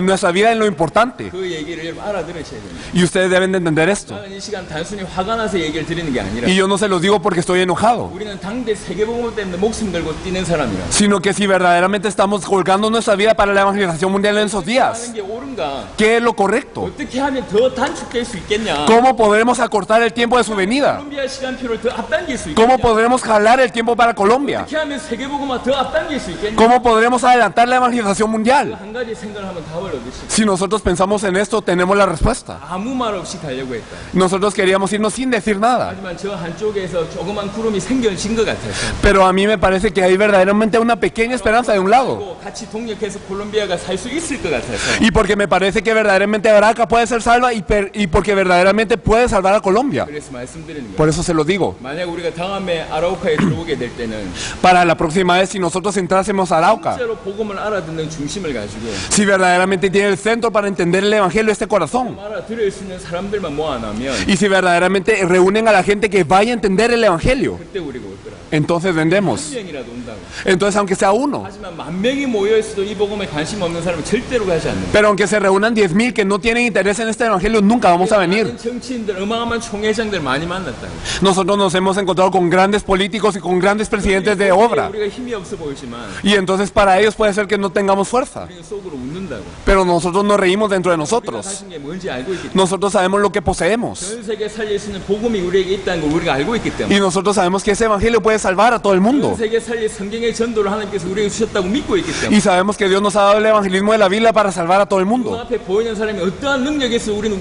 nuestra vida en lo importante. 그 얘기를 여러분 알아들으셔야 됩니다. Y ustedes deben de entender esto. 나는 이 시간 단순히 화가 나서 얘기를 드리는 게 아니라 Y yo no se los digo porque estoy enojado, 우리는 당대 세계복음 때문에 목숨 걸고 뛰는 사람이라. sino que si verdaderamente estamos colgando nuestra vida para la evangelización mundial en esos días, 하는 게 옳은가? ¿qué es lo correcto? 어떻게 하면 더 단축될 수 있겠냐? ¿Cómo podremos acortar el tiempo de su venida? 콜롬비아 시간표를 더 앞당길 수 ¿Cómo 있겠냐? podremos jalar el tiempo para Colombia? 어떻게 하면 세계복음화 더 앞당길 수 있겠냐? ¿Cómo podremos adelantar la evangelización mundial. 한 가지 생각을 하면 답을 얻으시고 Si nosotros pensamos en esto, tenemos la respuesta. 아무 말 없이 가려고 했다. Nosotros queríamos irnos sin decir nada. 하지만 저 한쪽에서 조그만 구름이 생겨진 것 같아서 Pero a mí me parece que hay verdaderamente una pequeña esperanza de un lado. 또 같이 동력해서 콜롬비아가 살 수 있을 것 같아서 Y porque me parece que verdaderamente Arauca puede ser salva y porque verdaderamente puede salvar a Colombia. 그래서 말씀드리는 거예요. Por eso se lo digo. 만약 우리가 다음에 아라우카에 들어오게 될 때는 Para la próxima vez, si nosotros entrásemos a Arauca, 실제로 복음을 알아듣는 중심을 가지고 si verdaderamente tiene el centro para entender el evangelio este corazón, 알아들을 수 있는 사람들만 모아놓으면 y si verdaderamente reúnen a la gente que vaya a entender el evangelio, 그때 우리가 오더라. entonces vendemos. 한 명이라도 온다고. Entonces, aunque sea uno, 하지만 만 명이 모여 있어도 이 복음에 관심 없는 사람은 절대로 가지 않는다. pero aunque se reúnan 10,000 que no tienen interés en este evangelio, nunca vamos a venir. 많은 정치인들, 어마어마한 총회장들 많이 만났다고. Nosotros nos hemos encontrado con grandes políticos y con grandes presidentes de obra. 우리가 힘이 없어 보이지만 Y entonces para ellos puede ser que no tengamos fuerza. 우리는 속으로 웃는다고. Pero nosotros nos reímos dentro de 우리가 nosotros. 가진 게 뭔지 알고 있기 때문에. Nosotros sabemos lo que poseemos. 전 세계 살릴 수 있는 복음이 우리에게 있다는 걸 우리가 알고 있기 때문에. Y nosotros sabemos que ese evangelio puede salvar a todo el mundo. 전 세계 살릴 성경의 전도를 하나님께서 우리에게 주셨다고 믿고 있기 때문에. Y sabemos que Dios nos ha dado el evangelismo de la Biblia para salvar a todo el 그 mundo. 앞에 보이는 사람이 어떠한 능력에서 우리는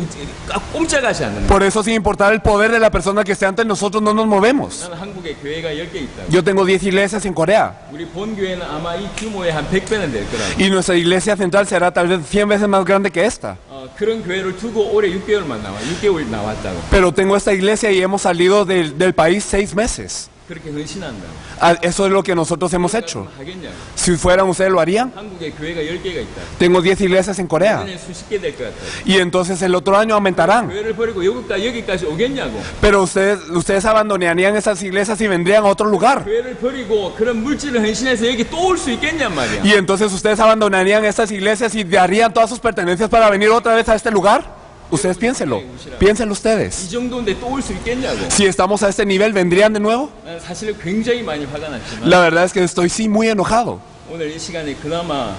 꼼짝하지 않는다. Por eso, sin importar el poder de la persona que esté ante nosotros, no nos movemos. 나는 한국에 교회가 10개 있다고. Yo tengo 10 iglesias en Corea. 우리 본 교회는 아마 이 규모의 한 100배는 될 거라고. Y nuestra iglesia central será tal vez 100 veces más grande que esta. 그런 교회를 두고 올해 6개월만 6개월 나왔다고. Pero tengo esta iglesia y hemos salido del país 6 meses. 그렇게 헌신한다고. Eso es lo que nosotros hemos hecho. 하겠냐고. Si fueran ustedes, ¿lo harían? 한국에 교회가 10개가 있다고. Tengo 10 iglesias en Corea. 내년에 수십 개 될 것 같다고. Y entonces el otro año aumentarán. 교회를 버리고 여기까지 오겠냐고. Pero ustedes abandonarían esas iglesias y vendrían a otro lugar. 교회를 버리고 그런 물질을 헌신해서 여기 또 올 수 있겠냔 말이야. Y entonces ustedes abandonarían estas iglesias y darían todas sus pertenencias para venir otra vez a este lugar. Ustedes piénsenlo. Piénsenlo ustedes. 이 정도인데 또 올 수 있겠냐고. Si estamos a este nivel, ¿vendrían de nuevo? 나는 사실 굉장히 많이 화가 났지만 La verdad es que estoy sí muy enojado. 오늘 이 시간에 그나마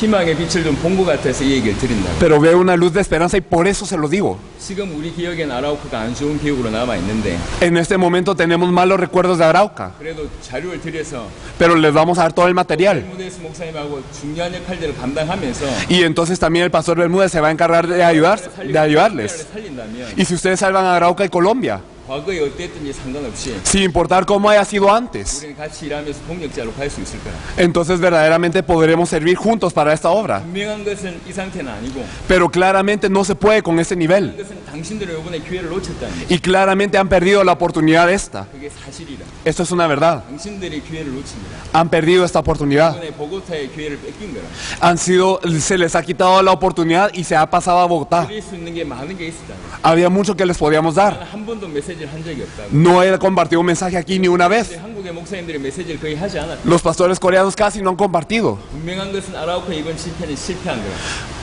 희망의 빛을 좀 본 것 같아서 이 얘기를 드린다고. Pero veo una luz de esperanza y por eso se lo digo. 지금 우리 기억엔 아라우카가 안 좋은 기억으로 남아 있는데 En este momento tenemos malos recuerdos de Arauca. 그래도 자료를 드려서 Pero les vamos a dar todo el material. 무대에서 목사님하고 중요한 역할들을 감당하면서 Y entonces también el pastor Bermúdez se va a encargar de ayudarles. 살린다면 Y si ustedes salvan a Arauca y Colombia, 과거에 어땠든지 상관없이 sin importar cómo haya sido antes, 우리는 같이 일하면서 동력자로 갈 수 있을 거야. entonces verdaderamente podremos servir juntos para esta obra. 분명한 것은 이 상태는 아니고 Pero claramente no se puede con ese nivel. 그것은 당신들은 이번에 기회를 놓쳤다는 거. Y claramente han perdido la oportunidad esta. 그게 사실이라. Esto es una verdad. 당신들이 기회를 놓칩니다. Han perdido esta oportunidad. 이번에 보고타의 기회를 뺏긴 거라. Se les ha quitado la oportunidad y se ha pasado a Bogotá. 드릴 수 있는 게 많은 게 있었다. Había mucho que les podíamos dar. 한 번도 메시지를 한 적이 없다고. No he compartido un mensaje aquí ni una vez. 한국의 목사님들이 메시지를 거의 하지 않았다. Los pastores coreanos casi no han compartido. 분명한 것은 아라우카 이번 집회는 실패한 거라.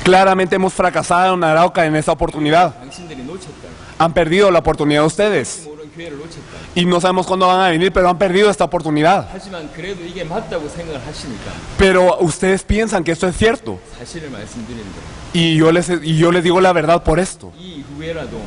Claramente hemos fracasado en Arauca en esta oportunidad. 당신들이 놓쳤다. Han perdido la oportunidad de ustedes. 모르는 기회를 놓쳤다. Y no sabemos cuándo van a venir, pero han perdido esta oportunidad. 하지만 그래도 이게 맞다고 생각을 하시니까 Pero ustedes piensan que esto es cierto. 사실을 말씀드리는 거예요. Y yo les digo la verdad por esto. 이 후에라도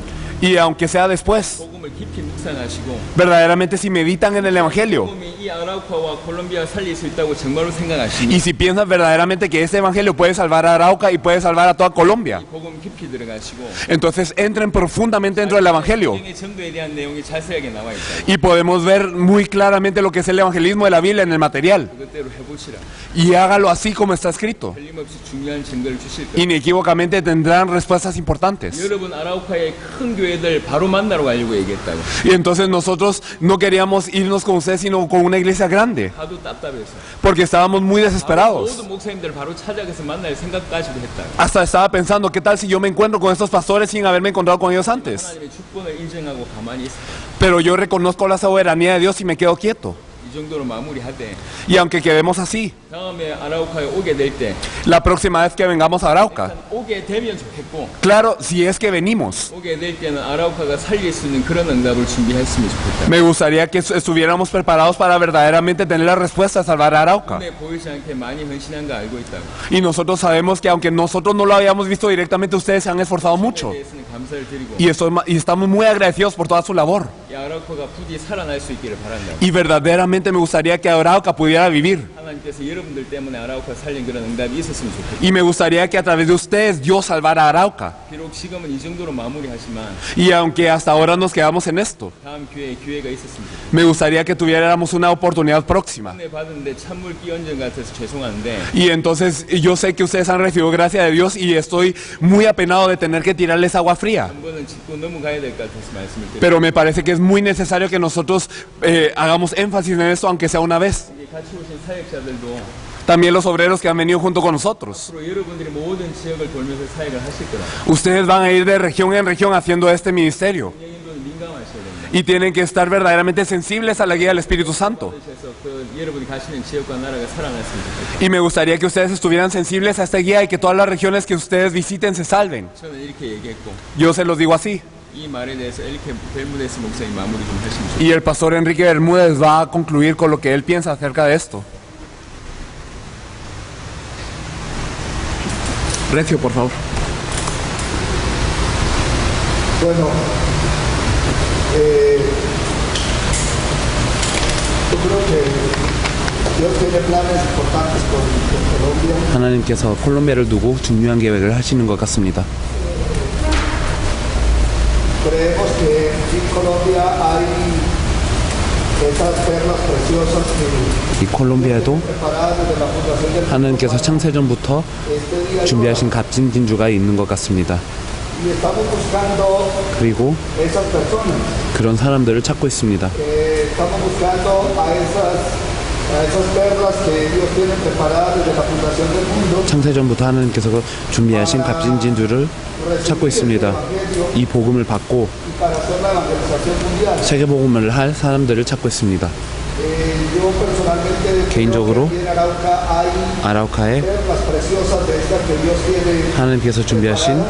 Y aunque sea después, 복음을 깊이 묵상하시고 verdaderamente si meditan en el Evangelio 복음이 이 아라우카와 콜롬비아 살릴 수 있다고 정말로 생각하시니 y si piensan verdaderamente que este Evangelio puede salvar a Arauca y puede salvar a toda Colombia, 이 복음 깊이 들어가시고 entonces entren profundamente dentro del Evangelio 성경의 전도에 대한 내용이 자세하게 나와 있다. y podemos ver muy claramente lo que es el evangelismo de la Biblia en el material. 그것대로 해보시라. Y hágalo así como está escrito. 틀림없이 중요한 증거를 주실 거예요. Inequívocamente tendrán respuestas importantes. 여러분 아라우카의 큰 교회들 바로 만나러 가려고 얘기했다고. Y entonces nosotros no queríamos irnos con ustedes, sino con una iglesia grande, 하도 답답해서. porque estábamos muy 모든 desesperados. 목사님들 바로 찾아가서 만날 생각까지도 했다고. Hasta estaba pensando, ¿qué tal si yo me encuentro con estos pastores sin haberme encontrado con ellos antes? 하나님의 주권을 인정하고 가만히 있어. Pero yo reconozco la soberanía de Dios y me quedo quieto. 이 정도로 마무리하되 Y aunque quedemos así, 다음에 아라우카에 오게 될 때 la próxima vez que vengamos a Arauca, 오게 되면 좋겠고 claro, si es que venimos, 오게 될 때는 아라우카가 살릴 수 있는 그런 응답을 준비했으면 좋겠다. me gustaría que estuviéramos preparados para verdaderamente tener la respuesta a salvar a Arauca. 눈에 보이지 않게 많이 헌신한 거 알고 있다고. Y nosotros sabemos que aunque nosotros no lo habíamos visto directamente, ustedes se han esforzado mucho. 그에 대해서는 감사를 드리고 Y estamos muy agradecidos por toda su labor. 이 아라우카가 부디 살아날 수 있기를 바란다. Y verdaderamente realmente me gustaría que Arauca pudiera vivir. 하나님께서 여러분들 때문에 아라우카 살린 그런 응답이 있었으면 좋겠고 Y me gustaría que a través de ustedes Dios salvara a Arauca. 비록 지금은 이 정도로 마무리하지만 Y aunque hasta ahora nos quedamos en esto, 다음 기회에 기회가 있었으면 좋겠고 me gustaría que tuviéramos una oportunidad próxima. 은혜 받은데 찬물 끼얹은 것 같아서 죄송한데 Y entonces yo sé que ustedes han recibido gracia de Dios y estoy muy apenado de tener que tirarles agua fría. 한 번은 짚고 넘어가야 될 것 같아서 말씀을 드립니다. Pero me parece que es muy necesario que nosotros hagamos énfasis en esto, aunque sea una vez. 이게 같이 오신 사역자들도 También los obreros que han venido junto con nosotros. 앞으로 여러분들이 모든 지역을 돌면서 사역을 하실 거라. Ustedes van a ir de región en región haciendo este ministerio. 영인도 민감하셔야 됩니다. Y tienen que estar verdaderamente sensibles a la guía del Espíritu Santo. 그래서 그 여러분이 가시는 지역과 나라가 살아났으면 좋겠다. Y me gustaría que ustedes estuvieran sensibles a esta guía y que todas las regiones que ustedes visiten se salven. 저는 이렇게 얘기했고 Yo se los digo así. 이 말에 대해서 엘리케 벨무데스 목사님 마무리 좀 하시면 좋겠다. Y el pastor Enrique Bermúdez va a concluir con lo que él piensa acerca de esto. Recio, por favor. Bueno, yo creo que Dios tiene planes importantes con Colombia. 하나님께서 콜롬비아를 두고 중요한 계획을 하시는 것 같습니다. Creemos que en Colombia hay esas perlas preciosas que 이 콜롬비아도 preparadas desde la fundación del 하나님께서 창세전부터 este día 준비하신 값진 진주가 있는 것 같습니다. y estamos buscando 그리고 esas personas. 그런 사람들을 찾고 있습니다. Estamos buscando a esas perlas que Dios tiene preparadas desde la fundación del mundo. 창세전부터 하나님께서 준비하신 값진 진주를 찾고 있습니다. 이 복음을 받고 Y para hacer la evangelización mundial. 세계복음을 할 사람들을 찾고 있습니다. Yo personalmente 개인적으로 creo que aquí en Arauca hay 아라우카에 perlas preciosas de estas que Dios tiene 하나님께서 준비하신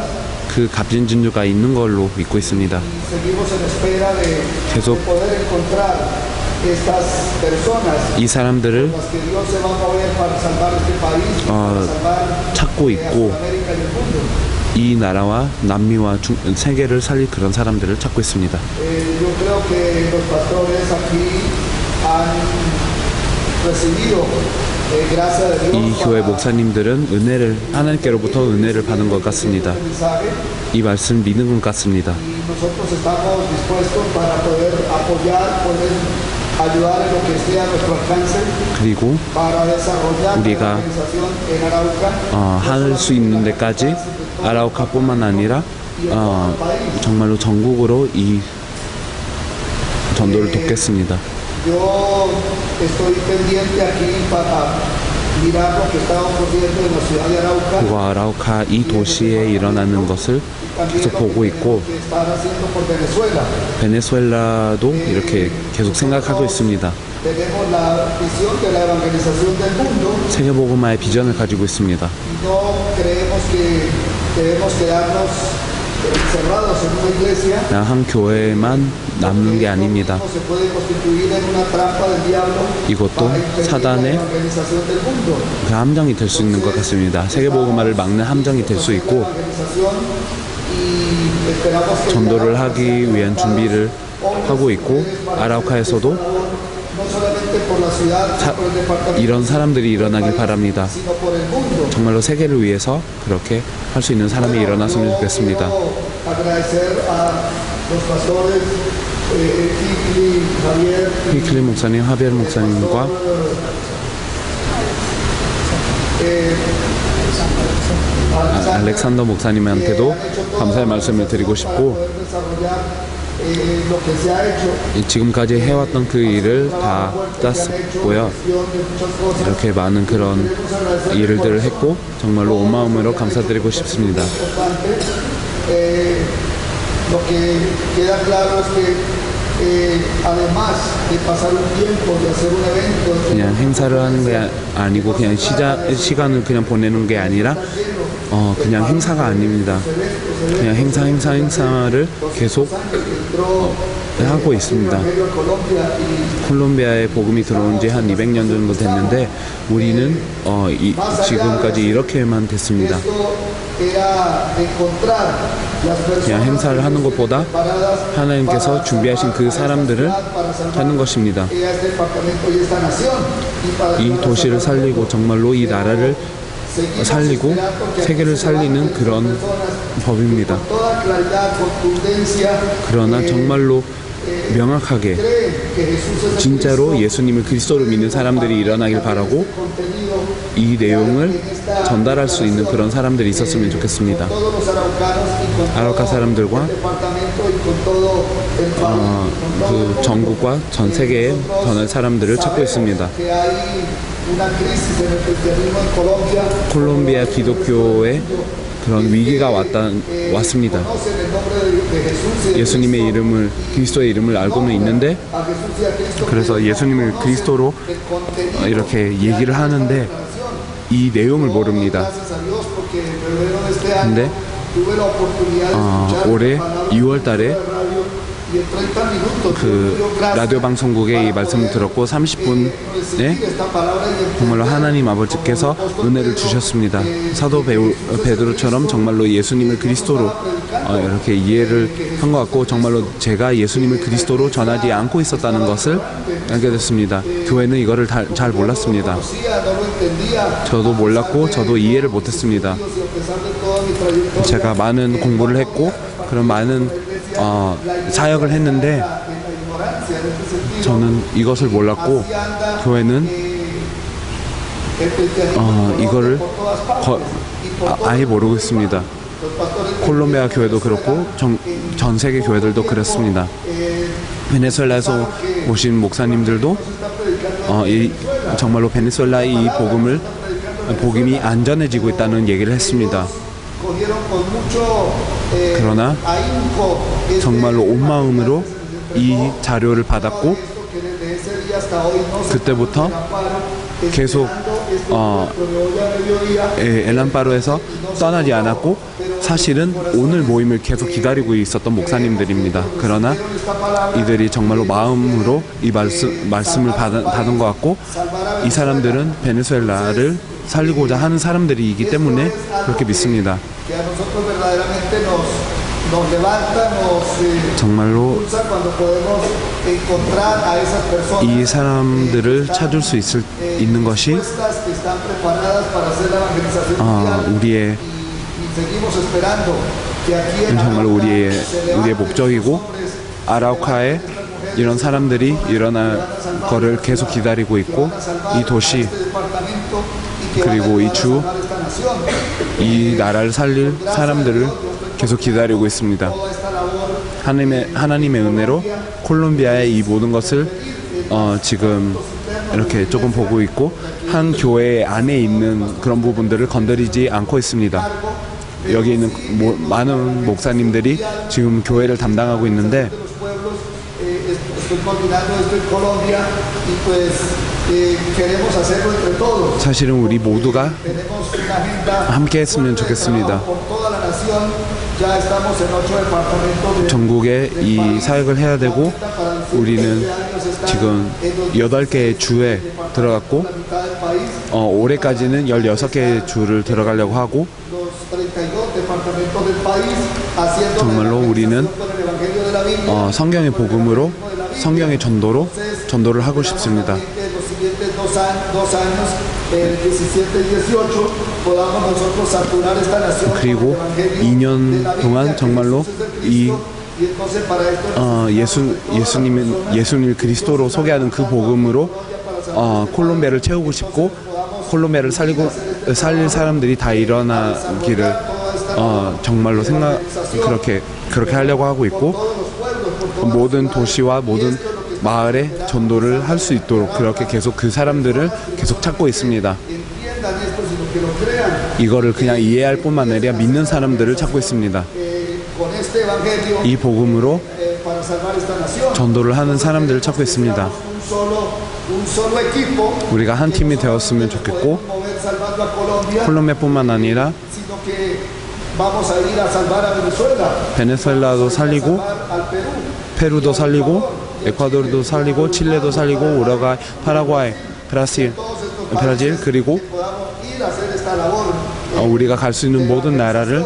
그 값진 진주가 있는 걸로 믿고 있습니다. y seguimos en espera de 계속 poder encontrar estas personas 이 사람들을 las que Dios se va a mover para salvar este país, para salvar 찾고 a 있고 Sudamérica y el mundo. 이 나라와 남미와 세계를 살릴 그런 사람들을 찾고 있습니다. Yo creo que los pastores aquí han recibido gracia de Dios 이 교회 목사님들은 은혜를 하나님께로부터 은혜를 받은 것 같습니다. mensaje 이 말씀 믿는 것 같습니다. y nosotros estamos dispuestos para poder apoyar, poder ayudar en lo que esté a nuestro alcance 그리고 para desarrollar la 우리가 organización en Arauca. 할 수 있는 데까지 아라우카뿐만 아니라 정말로 전국으로 이 전도를 돕겠습니다. Yo estoy pendiente aquí para mirar lo que está ocurriendo en la ciudad de Arauca. 그리고 아라우카 이 도시에 일어나는 것을 계속 보고 있고 Que están haciendo por Venezuela. 베네수엘라도 이렇게 계속 생각하고 있습니다. Tenemos la visión de la evangelización del mundo 세계복음화의 비전을 가지고 있습니다. y no creemos que debemos quedarnos encerrados en una iglesia. 그냥 한 교회만 남는 게 아닙니다. No se puede constituir en una trampa del diablo 이것도 para impedir la 사단의 evangelización del mundo. 그 함정이 될 수 있는 것 같습니다. 세계복음화를 막는 함정이 될 수 있고 Evangelización y esperamos que 전도를 하기 위한 준비를 하고 있고 아라우카에서도 no solamente por la ciudad, sino por el departamento, 이런 사람들이 일어나길 바랍니다. sino por el mundo. 정말로 세계를 위해서 그렇게 할 수 있는 사람이 일어났으면 좋겠습니다. Quiero agradecer a los pastores Kikli, Javier, 히클리 목사님, 하비엘 목사님과 알렉산더 목사님한테도 감사의 말씀을 드리고 싶고 poder desarrollar lo que se ha hecho. 지금까지 해왔던 그 일을 다 땄고요. 이렇게 많은 그런 일들을 했고 정말로 온 마음으로 감사드리고 싶습니다. Lo que queda claro es que además de pasar un tiempo, de hacer un evento, 그냥 행사를 하는 게 아니고 그냥 시간을 그냥 보내는 게 아니라 그냥 행사가 아닙니다. 그냥 행사를 계속 하고 있습니다. 콜롬비아에 복음이 들어온 지 한 200년 정도 됐는데 우리는 지금까지 이렇게만 됐습니다. 그냥 행사를 하는 것보다 하나님께서 준비하신 그 사람들을 하는 것입니다. 이 도시를 살리고 정말로 이 나라를 살리고 세계를 살리는 그런 법입니다. 그러나 정말로 명확하게 진짜로 예수님을 그리스도로 믿는 사람들이 일어나길 바라고 이 내용을 전달할 수 있는 그런 사람들이 있었으면 좋겠습니다. 아라우카 사람들과 그 전국과 전 세계에 전할 사람들을 찾고 있습니다. 콜롬비아 기독교에 그런 위기가 왔습니다. 예수님의 이름을, 그리스도의 이름을 알고는 있는데, 그래서 예수님을 그리스도로 이렇게 얘기를 하는데 이 내용을 모릅니다. 근데 올해 2월 달에 그 라디오 방송국에 이 말씀을 들었고 30분에 정말로 하나님 아버지께서 은혜를 주셨습니다. 사도 베드로처럼 정말로 예수님을 그리스도로 이렇게 이해를 한 것 같고 정말로 제가 예수님을 그리스도로 전하지 않고 있었다는 것을 알게 됐습니다. 교회는 이거를 잘 몰랐습니다. 저도 몰랐고 저도 이해를 못했습니다. 제가 많은 공부를 했고 그런 많은 사역을 했는데 저는 이것을 몰랐고 교회는 이거를 아예 모르고 있습니다. 콜롬비아 교회도 그렇고 전 세계 교회들도 그렇습니다. 베네수엘라에서 오신 목사님들도 정말로 베네수엘라의 이 복음이 안전해지고 있다는 얘기를 했습니다. 그러나 정말로 온 마음으로 이 자료를 받았고 그때부터 계속 엘란파로에서 떠나지 않았고 사실은 오늘 모임을 계속 기다리고 있었던 목사님들입니다. 그러나 이들이 정말로 마음으로 이 말씀을 받은 것 같고 이 사람들은 베네수엘라를 살리고자 하는 사람들이기 때문에 그렇게 믿습니다. 정말로 이 사람들을 찾을 수 있는 것이 우리의 정말로 우리의 목적이고 아라우카에 이런 사람들이 일어날 거를 계속 기다리고 있고 이 도시 그리고 이 나라를 살릴 사람들을 계속 기다리고 있습니다. 하나님의 은혜로 콜롬비아의 이 모든 것을 지금 이렇게 조금 보고 있고 한 교회 안에 있는 그런 부분들을 건드리지 않고 있습니다. 여기 있는 많은 목사님들이 지금 교회를 담당하고 있는데 사실은 우리 모두가 함께 했으면 좋겠습니다. 전국에 이 사역을 해야 되고 우리는 지금 8개의 주에 들어갔고 올해까지는 16개의 주를 들어가려고 하고 정말로 우리는 성경의 복음으로 성경의 전도를 하고 싶습니다. 그리고 2년 동안 정말로 예수님을 그리스도로 소개하는 그 복음으로 콜롬비아를 채우고 싶고 콜롬비아를 살릴 사람들이 다 일어나기를 정말로 그렇게 하려고 하고 있고 모든 도시와 모든 마을에 전도를 할 수 있도록 그렇게 계속 그 사람들을 계속 찾고 있습니다. 이거를 그냥 이해할 뿐만 아니라 믿는 사람들을 찾고 있습니다. 이 복음으로 전도를 하는 사람들을 찾고 있습니다. 우리가 한 팀이 되었으면 좋겠고 콜롬비아뿐만 아니라 베네수엘라도 살리고 페루도 살리고 에콰도르도 살리고 칠레도 살리고 우루과이, 파라과이, 브라질 그리고 ir a hacer esta labor. 우리가 갈 수 있는 모든 나라를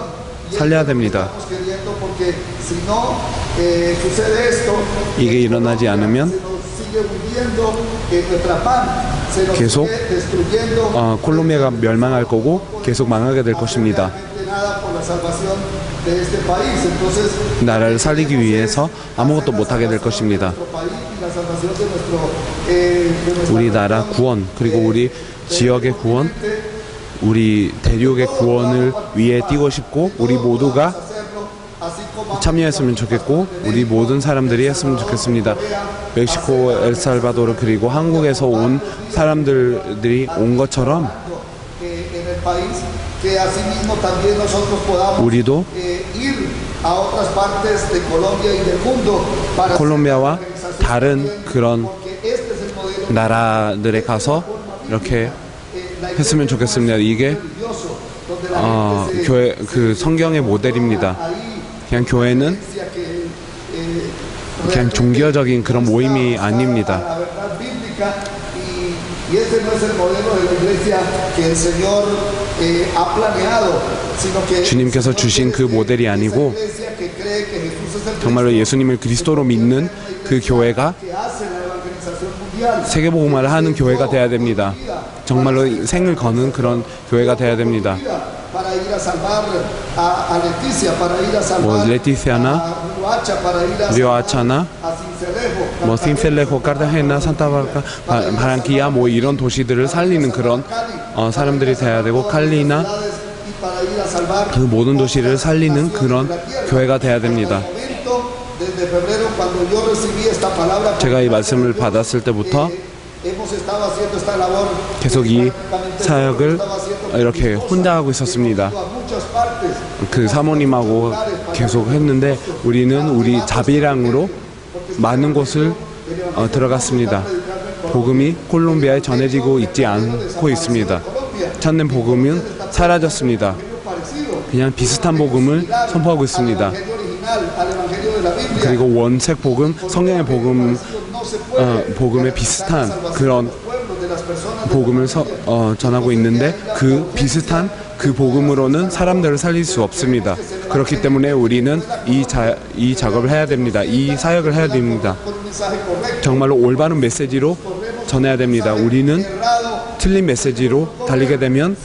살려야 됩니다. Estamos queriendo porque si no sucede esto, 이게 일어나지 않으면 se nos sigue hundiendo nuestra pan, se nos 계속 sigue destruyendo 콜롬비아가 멸망할 거고 계속 망하게 될 것입니다. nada por la salvación de este país. Entonces, 나라를 살리기 위해서 아무것도 못하게 될 것입니다. nuestro país y la salvación de nuestra 우리나라 구원 그리고 우리 지역의 구원, 우리 대륙의 구원을 위해 뛰고 싶고 우리 모두가 참여했으면 좋겠고 우리 모든 사람들이 했으면 좋겠습니다. 멕시코, 엘살바도르 그리고 한국에서 온 사람들이 온 것처럼 en el país, que asimismo también nosotros podamos 우리도 ir a otras partes de Colombia y del mundo para 콜롬비아와 다른 그런 que este es el modelo 나라들에 가서 이렇게 했으면 좋겠습니다. 이게 교회 그 성경의 모델입니다. 그냥 교회는 그냥 종교적인 그런 모임이 아닙니다. la verdad bíblica y ese no es el modelo de la iglesia que el Señor ha planeado, sino que 주님께서 주신 그 모델이 아니고 iglesia que cree que Jesús es el 정말로 예수님을 그리스도로 믿는 그 교회가 que hace la evangelización mundial. 세계복음화를 하는 교회가 돼야 됩니다. 정말로 생을 거는 그런 교회가 돼야 됩니다. Para ir a salvar a Leticia, para ir a salvar 레티시아나, a Riohacha, para ir a 리오하차나, a Sincelejo, 신셀레호, 카르타헤나, 산타바르카, 바랑키아 뭐 이런 도시들을 살리는 그런 사람들이 돼야 되고 칼리나 y para ir a salvar 그 모든 도시를 살리는 그런 교회가 돼야 됩니다. desde febrero cuando yo recibí esta palabra 제가 이 말씀을 받았을 때부터 hemos estado haciendo esta labor 계속 이 사역을 이렇게 혼자 하고 있었습니다. a muchas partes 그 사모님하고 계속 했는데 우리는 우리 자비량으로 많은 곳을 들어갔습니다. 복음이 콜롬비아에 전해지고 있지 않고 있습니다. 찾는 복음은 사라졌습니다. 그냥 비슷한 복음을 선포하고 있습니다. 그리고 원색 복음, 성경의 복음, 복음에 비슷한 그런 복음을 전하고 있는데 그 비슷한 그 복음으로는 사람들을 살릴 수 없습니다. 그렇기 때문에 우리는 이 작업을 해야 됩니다. 이 사역을 해야 됩니다. 정말로 올바른 메시지로 전해야 됩니다. 우리는 틀린 메시지로 달리게 되면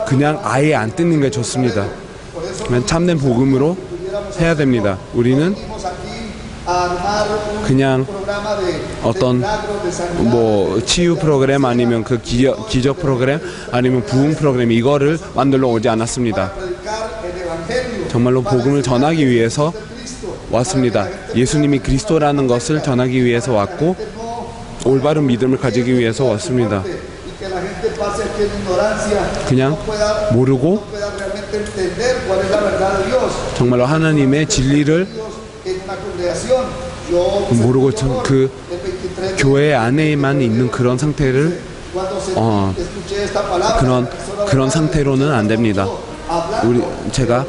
그냥 아예 안 듣는 게 좋습니다. 그냥 참된 복음으로 해야 됩니다. 우리는 그냥 어떤 뭐 치유 프로그램 아니면 그 기적 프로그램 아니면 부흥 프로그램 이거를 만들러 오지 않았습니다. 정말로 복음을 전하기 위해서 왔습니다. 예수님이 그리스도라는 것을 전하기 위해서 왔고 올바른 믿음을 가지기 위해서 왔습니다. 그냥 모르고 정말로 하나님의 진리를 모르고 그 교회 안에만 있는 그런 상태를 그런 상태로는 안 됩니다. 제가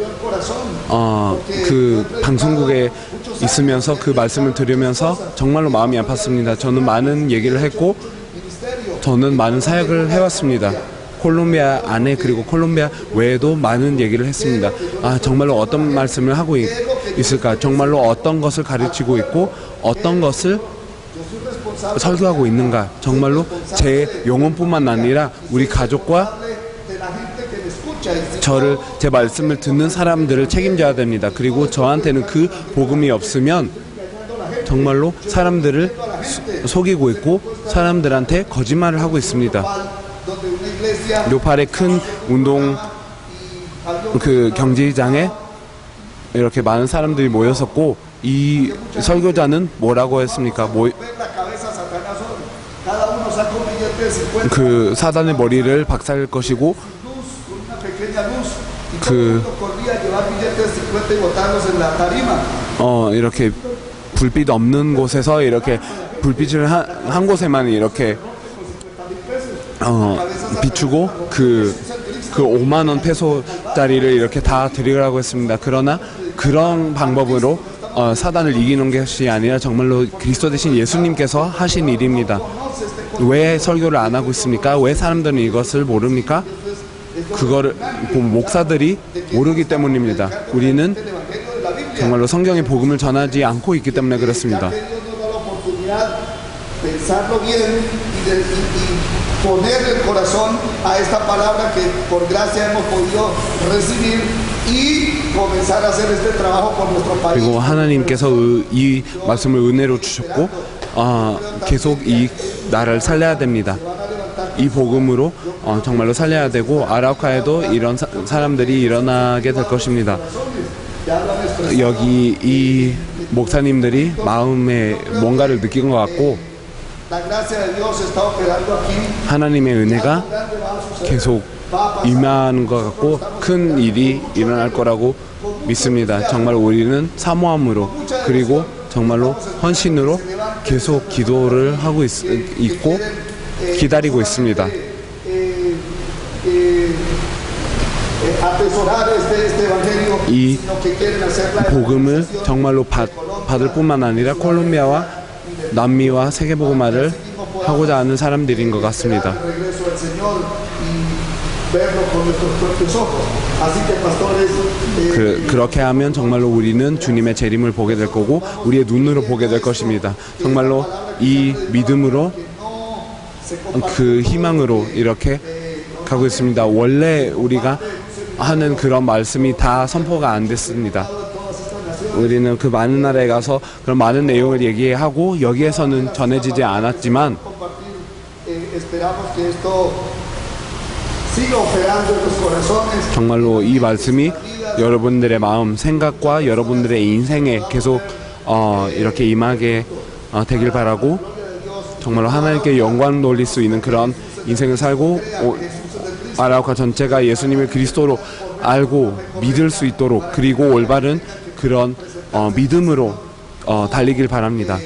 그 방송국에 있으면서 그 말씀을 들으면서 정말로 마음이 아팠습니다. 저는 많은 얘기를 했고 저는 많은 사역을 해왔습니다. 콜롬비아 안에 그리고 콜롬비아 외에도 많은 얘기를 했습니다. 정말로 어떤 말씀을 하고 있을까? 정말로 어떤 것을 가르치고 있고 어떤 것을 설교하고 있는가? 정말로 제 영혼뿐만 아니라 우리 가족과 제 말씀을 듣는 사람들을 책임져야 됩니다. 그리고 저한테는 그 복음이 없으면 정말로 사람들을 속이고 있고 사람들한테 거짓말을 하고 있습니다. 요팔의 큰 운동 그 경기장에 이렇게 많은 사람들이 모였었고 이 설교자는 뭐라고 했습니까? 그 사단의 머리를 박살 것이고 이렇게 불빛 없는 곳에서 이렇게 불빛을 한 곳에만 이렇게 비추고 그 5만 원 페소짜리를 이렇게 다 드리라고 했습니다. 그러나 그런 방법으로 사단을 이기는 것이 아니라 정말로 그리스도 대신 예수님께서 하신 일입니다. 왜 설교를 안 하고 있습니까? 왜 사람들은 이것을 모릅니까? 그거를 목사들이 모르기 때문입니다. 우리는 정말로 성경의 복음을 전하지 않고 있기 때문에 그렇습니다. Pensarlo bien y poner el corazón a esta palabra que por gracia hemos podido recibir y comenzar a hacer este trabajo por nuestro país. 그리고 하나님께서 이 말씀을 은혜로 주셨고 계속 이 나라를 살려야 됩니다. 이 복음으로 정말로 살려야 되고 아라우카에도 이런 사람들이 일어나게 될 것입니다. 여기 이 목사님들이 마음에 뭔가를 느낀 것 같고 하나님의 은혜가 계속 임하는 것 같고 큰 일이 일어날 거라고 믿습니다. 정말 우리는 사모함으로 그리고 정말로 헌신으로 계속 기도를 하고 있고 기다리고 있습니다. 이 복음을 정말로 받을 뿐만 아니라 콜롬비아와 남미와 세계복음화를 하고자 하는 사람들인 것 같습니다. 그렇게 하면 정말로 우리는 주님의 재림을 보게 될 거고 우리의 눈으로 보게 될 것입니다. 정말로 이 믿음으로 그 희망으로 이렇게 가고 있습니다. 원래 우리가 하는 그런 말씀이 다 선포가 안 됐습니다. 우리는 그 많은 나라에 가서 그런 많은 내용을 얘기하고 여기에서는 전해지지 않았지만 정말로 이 말씀이 여러분들의 마음, 생각과 여러분들의 인생에 계속 이렇게 임하게 되길 바라고 정말로 하나님께 영광 돌릴 수 있는 그런 인생을 살고 아라우카 전체가 예수님을 그리스도로 알고 믿을 수 있도록 그리고 올바른 그런 믿음으로 달리길 바랍니다.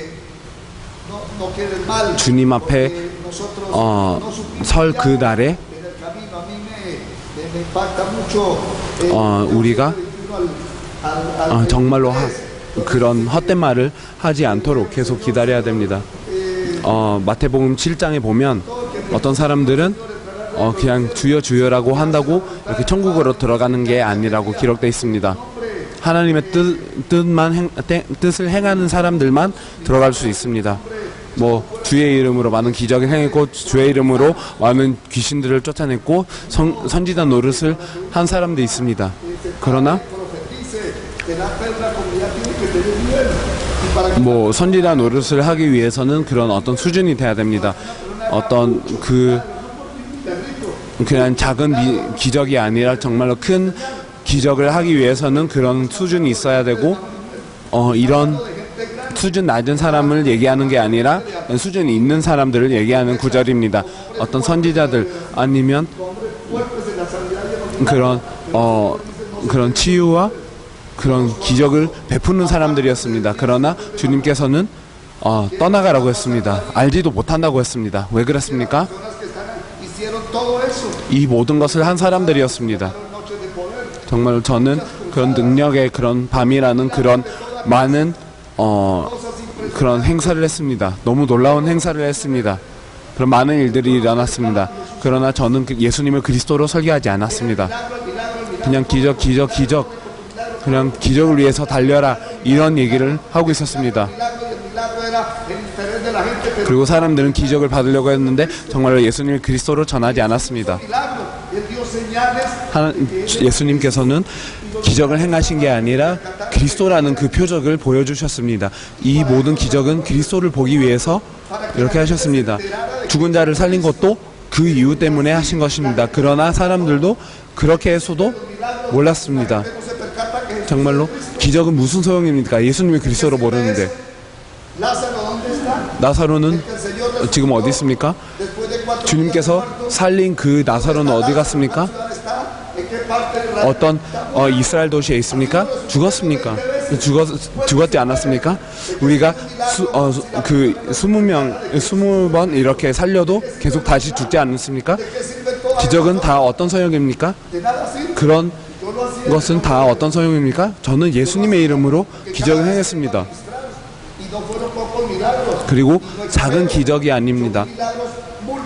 주님 앞에 설 그 날에 우리가 정말로 그런 헛된 말을 하지 않도록 계속 기다려야 됩니다. 마태복음 7장에 보면 어떤 사람들은 그냥 주여 주여라고 한다고 이렇게 천국으로 들어가는 게 아니라고 기록되어 있습니다. 하나님의 뜻을 행하는 사람들만 들어갈 수 있습니다. 뭐 주의 이름으로 많은 기적을 행했고 주의 이름으로 많은 귀신들을 쫓아냈고 선지자 노릇을 한 사람도 있습니다. 그러나 뭐 선지자 노릇을 하기 위해서는 그런 어떤 수준이 돼야 됩니다. 어떤 그냥 작은 기적이 아니라 정말로 큰 기적을 하기 위해서는 그런 수준이 있어야 되고 이런 수준 낮은 사람을 얘기하는 게 아니라 수준이 있는 사람들을 얘기하는 구절입니다. 어떤 선지자들 아니면 그런 치유와 그런 기적을 베푸는 사람들이었습니다. 그러나 주님께서는 떠나가라고 했습니다. 알지도 못한다고 했습니다. 왜 그랬습니까? 이 모든 것을 한 사람들이었습니다. 정말 저는 그런 능력의 그런 밤이라는 그런 많은 그런 행사를 했습니다. 너무 놀라운 행사를 했습니다. 그런 많은 일들이 일어났습니다. 그러나 저는 예수님을 그리스도로 설계하지 않았습니다. 그냥 기적 그냥 기적을 위해서 달려라 이런 얘기를 하고 있었습니다. 그리고 사람들은 기적을 받으려고 했는데 정말로 예수님을 그리스도로 전하지 않았습니다. 예수님께서는 기적을 행하신 게 아니라 그리스도라는 그 표적을 보여주셨습니다. 이 모든 기적은 그리스도를 보기 위해서 이렇게 하셨습니다. 죽은 자를 살린 것도 그 이유 때문에 하신 것입니다. 그러나 사람들도 그렇게 해서도 몰랐습니다. 정말로 기적은 무슨 소용입니까? 예수님이 그리스도로 모르는데. 나사로는 지금 어디 있습니까? 주님께서 살린 그 나사로는 어디 갔습니까? 어떤 이스라엘 도시에 있습니까? 죽었습니까? 죽었지 않았습니까? 우리가 20번 이렇게 살려도 계속 다시 죽지 않습니까? 기적은 다 어떤 소용입니까? 그런 것은 다 어떤 소용입니까? 저는 예수님의 이름으로 기적을 행했습니다. Y no fueron pocos milagros. 그리고 작은 기적이 아닙니다. Milagros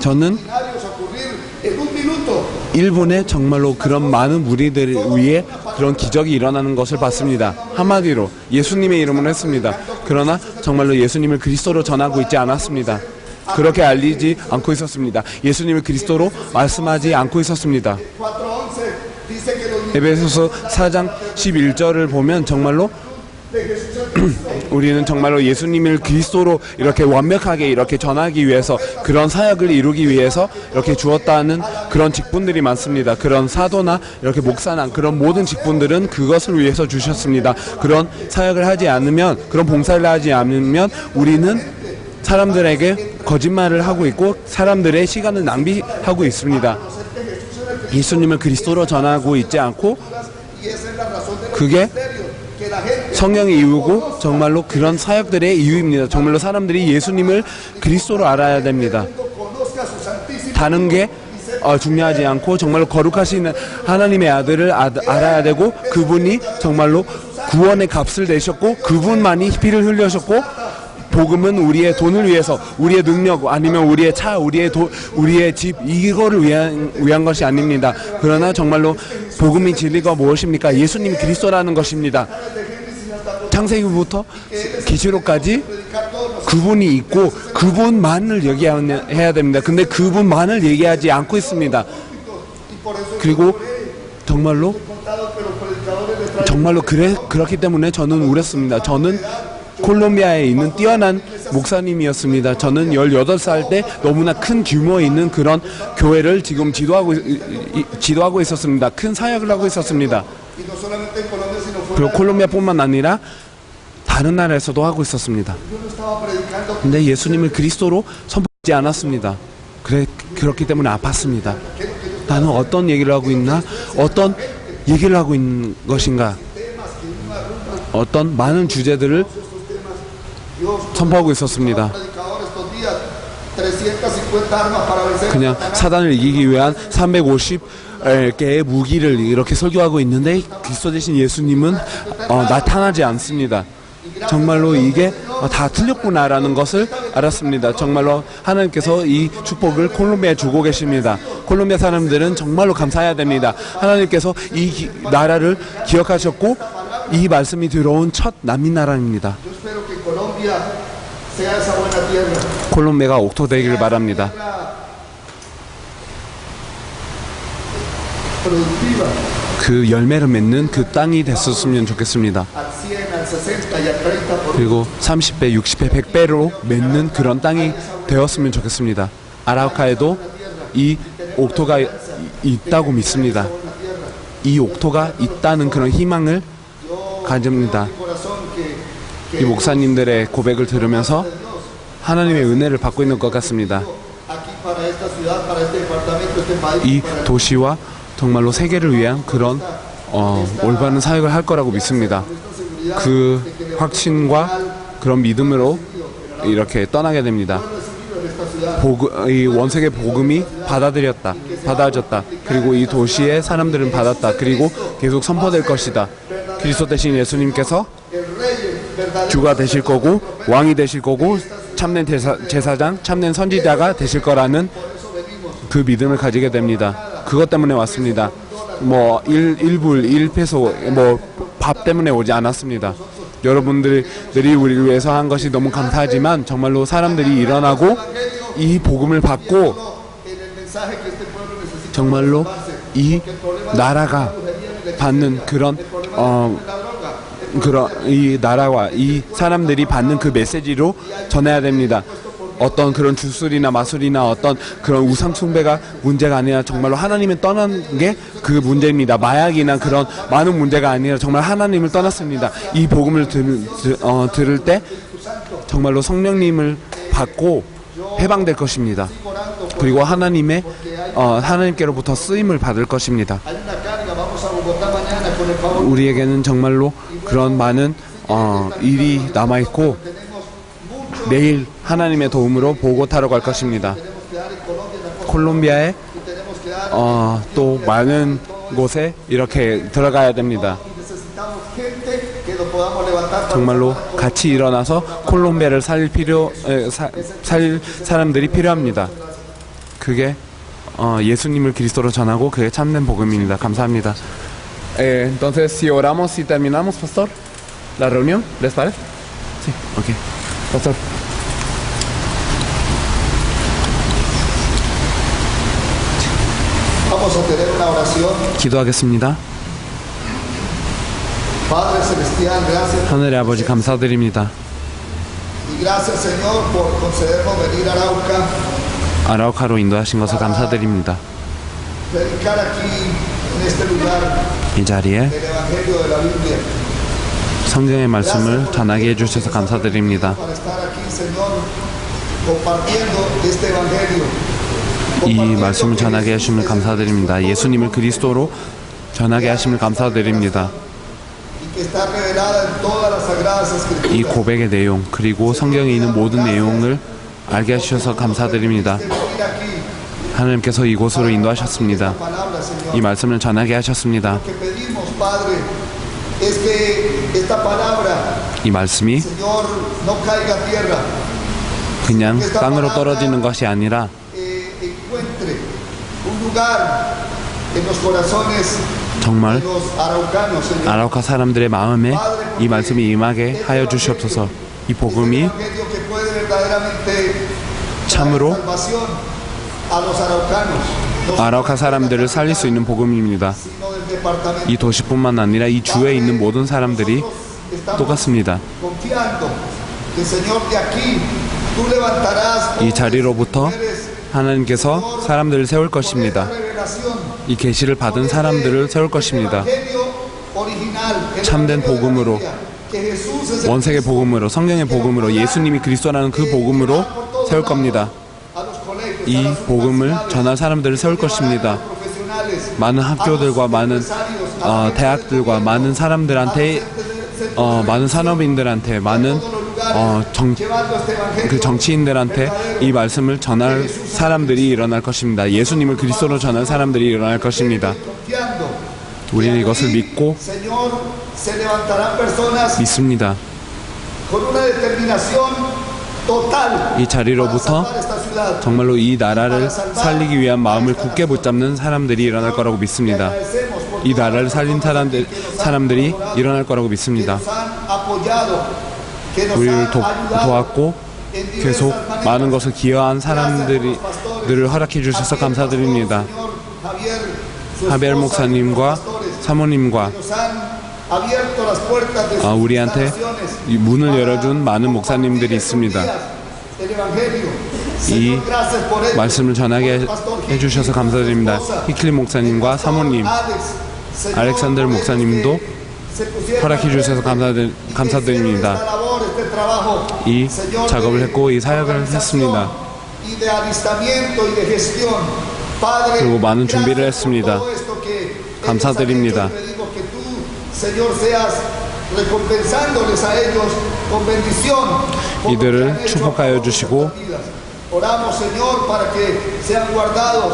저는 multitudinarios ocurrir en un minuto. 1분에 정말로 그런 많은 무리들 위에 그런 기적이 일어나는 것을 봤습니다. 한마디로 예수님의 이름으로 했습니다. 그러나 정말로 예수님을 그리스도로 전하고 있지 않았습니다. 그렇게 알리지 않고 있었습니다. 예수님을 그리스도로 말씀하지 않고 있었습니다. 4:11 dice que los 에베소서 4장 11절을 보면 정말로 우리는 정말로 예수님을 그리스도로 이렇게 완벽하게 이렇게 전하기 위해서 그런 사역을 이루기 위해서 이렇게 주었다는 그런 직분들이 많습니다. 그런 사도나 이렇게 목사나 그런 모든 직분들은 그것을 위해서 주셨습니다. 그런 사역을 하지 않으면, 그런 봉사를 하지 않으면 우리는 사람들에게 거짓말을 하고 있고 사람들의 시간을 낭비하고 있습니다. 예수님을 그리스도로 전하고 있지 않고 그게 성령의 이유고 정말로 그런 사역들의 이유입니다. 정말로 사람들이 예수님을 그리스도로 알아야 됩니다. 다른 게 중요하지 않고 정말로 거룩하신 하나님의 아들을 알아야 되고 그분이 정말로 구원의 값을 내셨고 그분만이 피를 흘리셨고 복음은 우리의 돈을 위해서, 우리의 능력, 아니면 우리의 차, 우리의 집, 이거를 위한 것이 아닙니다. 그러나 정말로 복음의 진리가 무엇입니까? 예수님이 그리스도라는 것입니다. 창세기부터 계시록까지 그분이 있고 그분만을 얘기해야 됩니다. 근데 그분만을 얘기하지 않고 있습니다. 그리고 정말로 그렇기 때문에 저는 울었습니다. 저는 콜롬비아에 있는 뛰어난 목사님이었습니다. 저는 18살 때 너무나 큰 규모 있는 그런 교회를 지금 지도하고 있었습니다. 큰 사역을 하고 있었습니다. 그리고 콜롬비아뿐만 아니라 다른 나라에서도 하고 있었습니다. 근데 예수님을 그리스도로 선포하지 않았습니다. 그렇기 때문에 아팠습니다. 나는 어떤 얘기를 하고 있나? 어떤 얘기를 하고 있는 것인가? 어떤 많은 주제들을 선포하고 있었습니다. 그냥 사단을 이기기 위한 350개의 무기를 이렇게 설교하고 있는데 그리스도 대신 예수님은 나타나지 않습니다. 정말로 이게 다 틀렸구나라는 것을 알았습니다. 정말로 하나님께서 이 축복을 콜롬비아에 주고 계십니다. 콜롬비아 사람들은 정말로 감사해야 됩니다. 하나님께서 이 나라를 기억하셨고 이 말씀이 들어온 첫 난민 나라입니다. 콜롬비아가 옥토 되기를 바랍니다. 그 열매를 맺는 그 땅이 됐었으면 좋겠습니다. 그리고 30배, 60배, 100배로 맺는 그런 땅이 되었으면 좋겠습니다. 아라우카에도 이 옥토가 있다고 믿습니다. 이 옥토가 있다는 그런 희망을 가집니다. 이 목사님들의 고백을 들으면서 하나님의 은혜를 받고 있는 것 같습니다. 이 도시와 정말로 세계를 위한 그런 올바른 사역을 할 거라고 믿습니다. 그 확신과 그런 믿음으로 이렇게 떠나게 됩니다. 이 원색의 복음이 받아졌다. 그리고 이 도시의 사람들은 받았다. 그리고 계속 선포될 것이다. 그리스도 대신 예수님께서 주가 되실 거고 왕이 되실 거고 참된 제사장, 참된 선지자가 되실 거라는 그 믿음을 가지게 됩니다. 그것 때문에 왔습니다. 뭐 1불, 1페소 뭐 밥 때문에 오지 않았습니다. 여러분들이 우리를 위해서 한 것이 너무 감사하지만 정말로 사람들이 일어나고 이 복음을 받고 정말로 이 나라가 받는 이 나라와 이 사람들이 받는 그 메시지로 전해야 됩니다. 어떤 그런 주술이나 마술이나 어떤 그런 우상 숭배가 문제가 아니라 정말로 하나님을 떠난 게 그 문제입니다. 마약이나 그런 많은 문제가 아니라 정말 하나님을 떠났습니다. 이 복음을 들을 때 정말로 성령님을 받고 해방될 것입니다. 그리고 하나님께로부터 쓰임을 받을 것입니다. 우리에게는 정말로 그런 많은 일이 남아있고 내일 하나님의 도움으로 보고 타러 갈 것입니다. 콜롬비아에 또 많은 곳에 이렇게 들어가야 됩니다. Necesitamos gente que nos podamos levantar para 정말로 같이 일어나서 콜롬비아를 살릴 사람들이 필요합니다. 그게 예수님을 그리스도로 전하고 그게 참된 복음입니다. 감사합니다. Entonces, si oramos y terminamos, pastor, la reunión, ¿les parece? Sí, okay. Pastor. Vamos a tener una oración. 기도하겠습니다. Padre Celestial, gracias. 하늘의 아버지 감사드립니다. Y gracias, Señor, por concedernos venir a Arauca, 아라우카로 인도하신 것을 감사드립니다. predicar aquí, en este lugar, 이 자리에 el Evangelio de la Biblia. 성경의 말씀을 전하게 해주셔서 감사드립니다. Para estar aquí, Señor, compartiendo este Evangelio. 이 말씀을 전하게 하심을 감사드립니다. 예수님을 그리스도로 전하게 하심을 감사드립니다. Y que está revelada en todas las sagradas 이 escrituras. 고백의 내용 그리고 성경에 있는 모든 내용을 알게 해주셔서 감사드립니다. Que venir aquí, 하나님께서 이곳으로 인도하셨습니다. palabra, Señor. 이 말씀을 전하게 하셨습니다. Lo que pedimos, Padre, es que esta palabra, 이 말씀이 Señor, no caiga a tierra, 그냥 땅으로 떨어지는 것이 아니라 encuentre un lugar en los corazones 정말 de los araucanos, Señor. 아라우카 사람들의 마음에 이 말씀이 임하게 하여 주시옵소서. 이 복음이 Evangelio que puede verdaderamente 참으로 salvación a los araucanos, no 아라우카 사람들을 살릴 수 있는 복음입니다. sino del departamento. 이 도시뿐만 아니라 이 주에 있는 모든 사람들이 Estamos 똑같습니다. confiando que, Señor, de aquí tú levantarás 이 자리로부터 mujeres, 하나님께서 사람들을 세울 것입니다. revelación, 이 계시를 받은 사람들을 세울 것입니다. evangelio original, el 참된 evangelio de la 복음으로, Biblia, que Jesús es el 원색의 복음으로, 성경의 복음으로, 예수님이 그리스도라는 그 복음으로 세울 겁니다. a los colegios, 이 복음을 전할 사람들을 세울 것입니다. profesionales, 많은 학교들과 많은 대학들과 많은 사람들한테 많은 산업인들한테 많은 llevando este evangelio 그 정치인들한테 이 말씀을 전할 사람들이 일어날 것입니다. 예수님을 그리스도로 전할 사람들이 일어날 것입니다. confiando. 우리는 이것을 믿고 Señor, se levantarán personas 믿습니다. con una determinación total 이 자리로부터 para esta ciudad. 정말로 이 나라를 살리기 위한 마음을 굳게 붙잡는 사람들이 일어날 거라고 믿습니다. Agradecemos por 이 나라를 살린 사람들이 일어날 거라고 믿습니다. nos han apoyado, que nos 우리를 han ayudado 도왔고 en diversas 계속 maneras. 많은 것을 기여한 사람들을 허락해 주셔서 감사드립니다. Señor Javier, su 하벨 esposa, 목사님과 los pastores, 사모님과 nos han abierto las puertas de sus 우리한테 instalaciones 이 문을 열어준 많은 목사님들이 있습니다. el evangelio. 이 Señor, gracias por ello. 말씀을 전하게 해주셔서 감사드립니다. 히클리 목사님과 사모님, Señor, 알렉산더 목사님도 se pusieron 허락해 주셔서 감사드립니다. esta labor, este trabajo, 이 Señor, 작업을 de 했고 이 사역을 했습니다. y de alistamiento y de gestión. Padre, 그리고 많은 준비를 gracias por 했습니다. todo esto que 감사드립니다. ellos han hecho. Pedimos que tú, Señor, seas recompensándoles a ellos con bendición. por lo que 이들을 han hecho 축복하여 a favor de 주시고 nuestras vidas. Oramos, Señor, para que sean guardados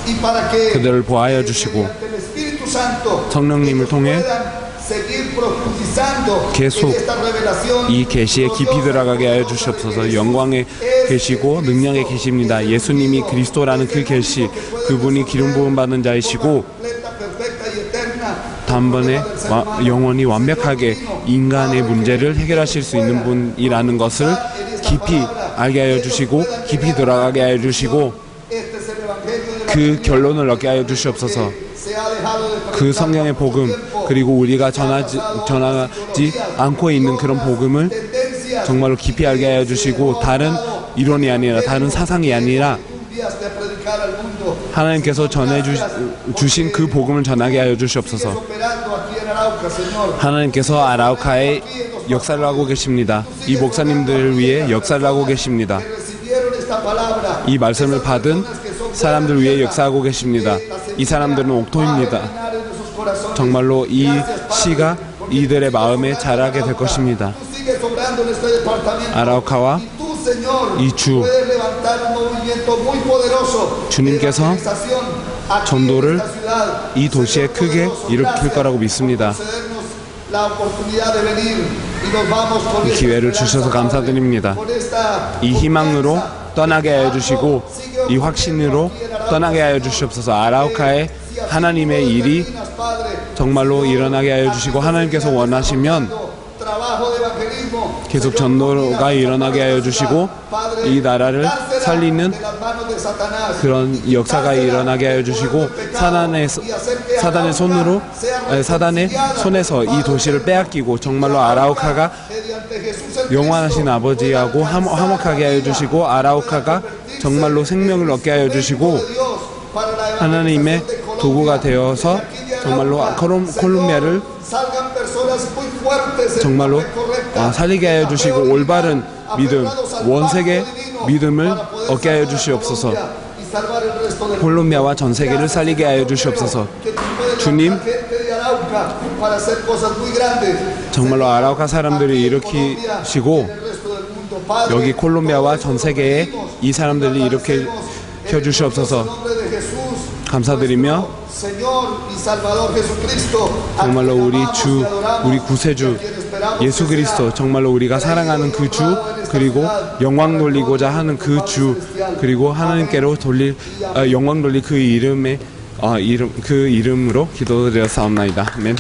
y para que 그들을 보호하여 주시고 mediante el Espíritu Santo 성령님을 ellos 통해 puedan seguir profundizando 계속 en esta revelación. 이 계시에 깊이 들어가게 하여 주시옵소서. 영광의 계시고 능력의 계시입니다. 예수님이 그리스도라는 그 계시, 그분이 기름 부음 받은 자이시고 completa, perfecta y eterna. 단번에 영원히 완벽하게 인간의 문제를 해결하실 수 있는 분이라는 것을 깊이 알게 하여 주시고 깊이 들어가게 하여 주시고 Este es el evangelio de la 그 결론을 얻게 하여 주시옵소서. se ha dejado de 그 성경의 복음 그리고 우리가 전하지 않고 있는 그런 복음을 tendencias 정말로 깊이 알게 하여 주시고 다른 이론이 아니라 다른 사상이 아니라 enviaste a predicar al mundo, 하나님께서 주신 그 복음을 전하게 하여 주시옵소서. operando aquí en Arauca, Señor. 하나님께서 아라우카에 역사를 하고 계십니다. 이 목사님들을 위해 역사를 하고 계십니다. Recibieron esta palabra. 이 말씀을 받은 사람들 위해 역사하고 계십니다. 이 사람들은 옥토입니다. Llenar en sus corazones. 정말로 이 시가 이들의 마음에 자라게 될 것입니다. Tú sigues obrando en este departamento. 아라우카와 Y tú, Señor, 이 주, puedes levantar un movimiento muy poderoso 주님께서 de evangelización 전도를 이 도시에 크게 일으킬 거라고 믿습니다. 이 기회를 주셔서 감사드립니다. 이 희망으로 떠나게 하여 주시고 이 확신으로 떠나게 하여 주시옵소서. 아라우카에 하나님의 일이 정말로 일어나게 하여 주시고 하나님께서 원하시면 계속 전도가 일어나게 하여 주시고 이 나라를 살리는 그런 역사가 일어나게 하여 주시고 사단의 손에서 이 도시를 빼앗기고 정말로 아라우카가 영원하신 아버지하고 화목하게 하여 주시고 아라우카가 정말로 생명을 얻게 하여 주시고 하나님의 도구가 되어서 정말로 콜롬비아를 정말로 살리게 하여 주시고 올바른 믿음, 원색의 믿음을 얻게 하여 주시옵소서. 콜롬비아와 전 세계를 살리게 하여 주시옵소서. 주님, 정말로 아라우카 사람들을 일으키시고 여기 콜롬비아와 전 세계에 이 사람들을 일으켜 주시옵소서. 감사드리며 정말로 우리 주, 우리 구세주 예수 그리스도, 정말로 우리가 사랑하는 그 주, 그리고 영광 돌리고자 하는 그 주, 그리고 하나님께로 영광 돌릴 그 이름으로 기도드렸사옵나이다. 아멘.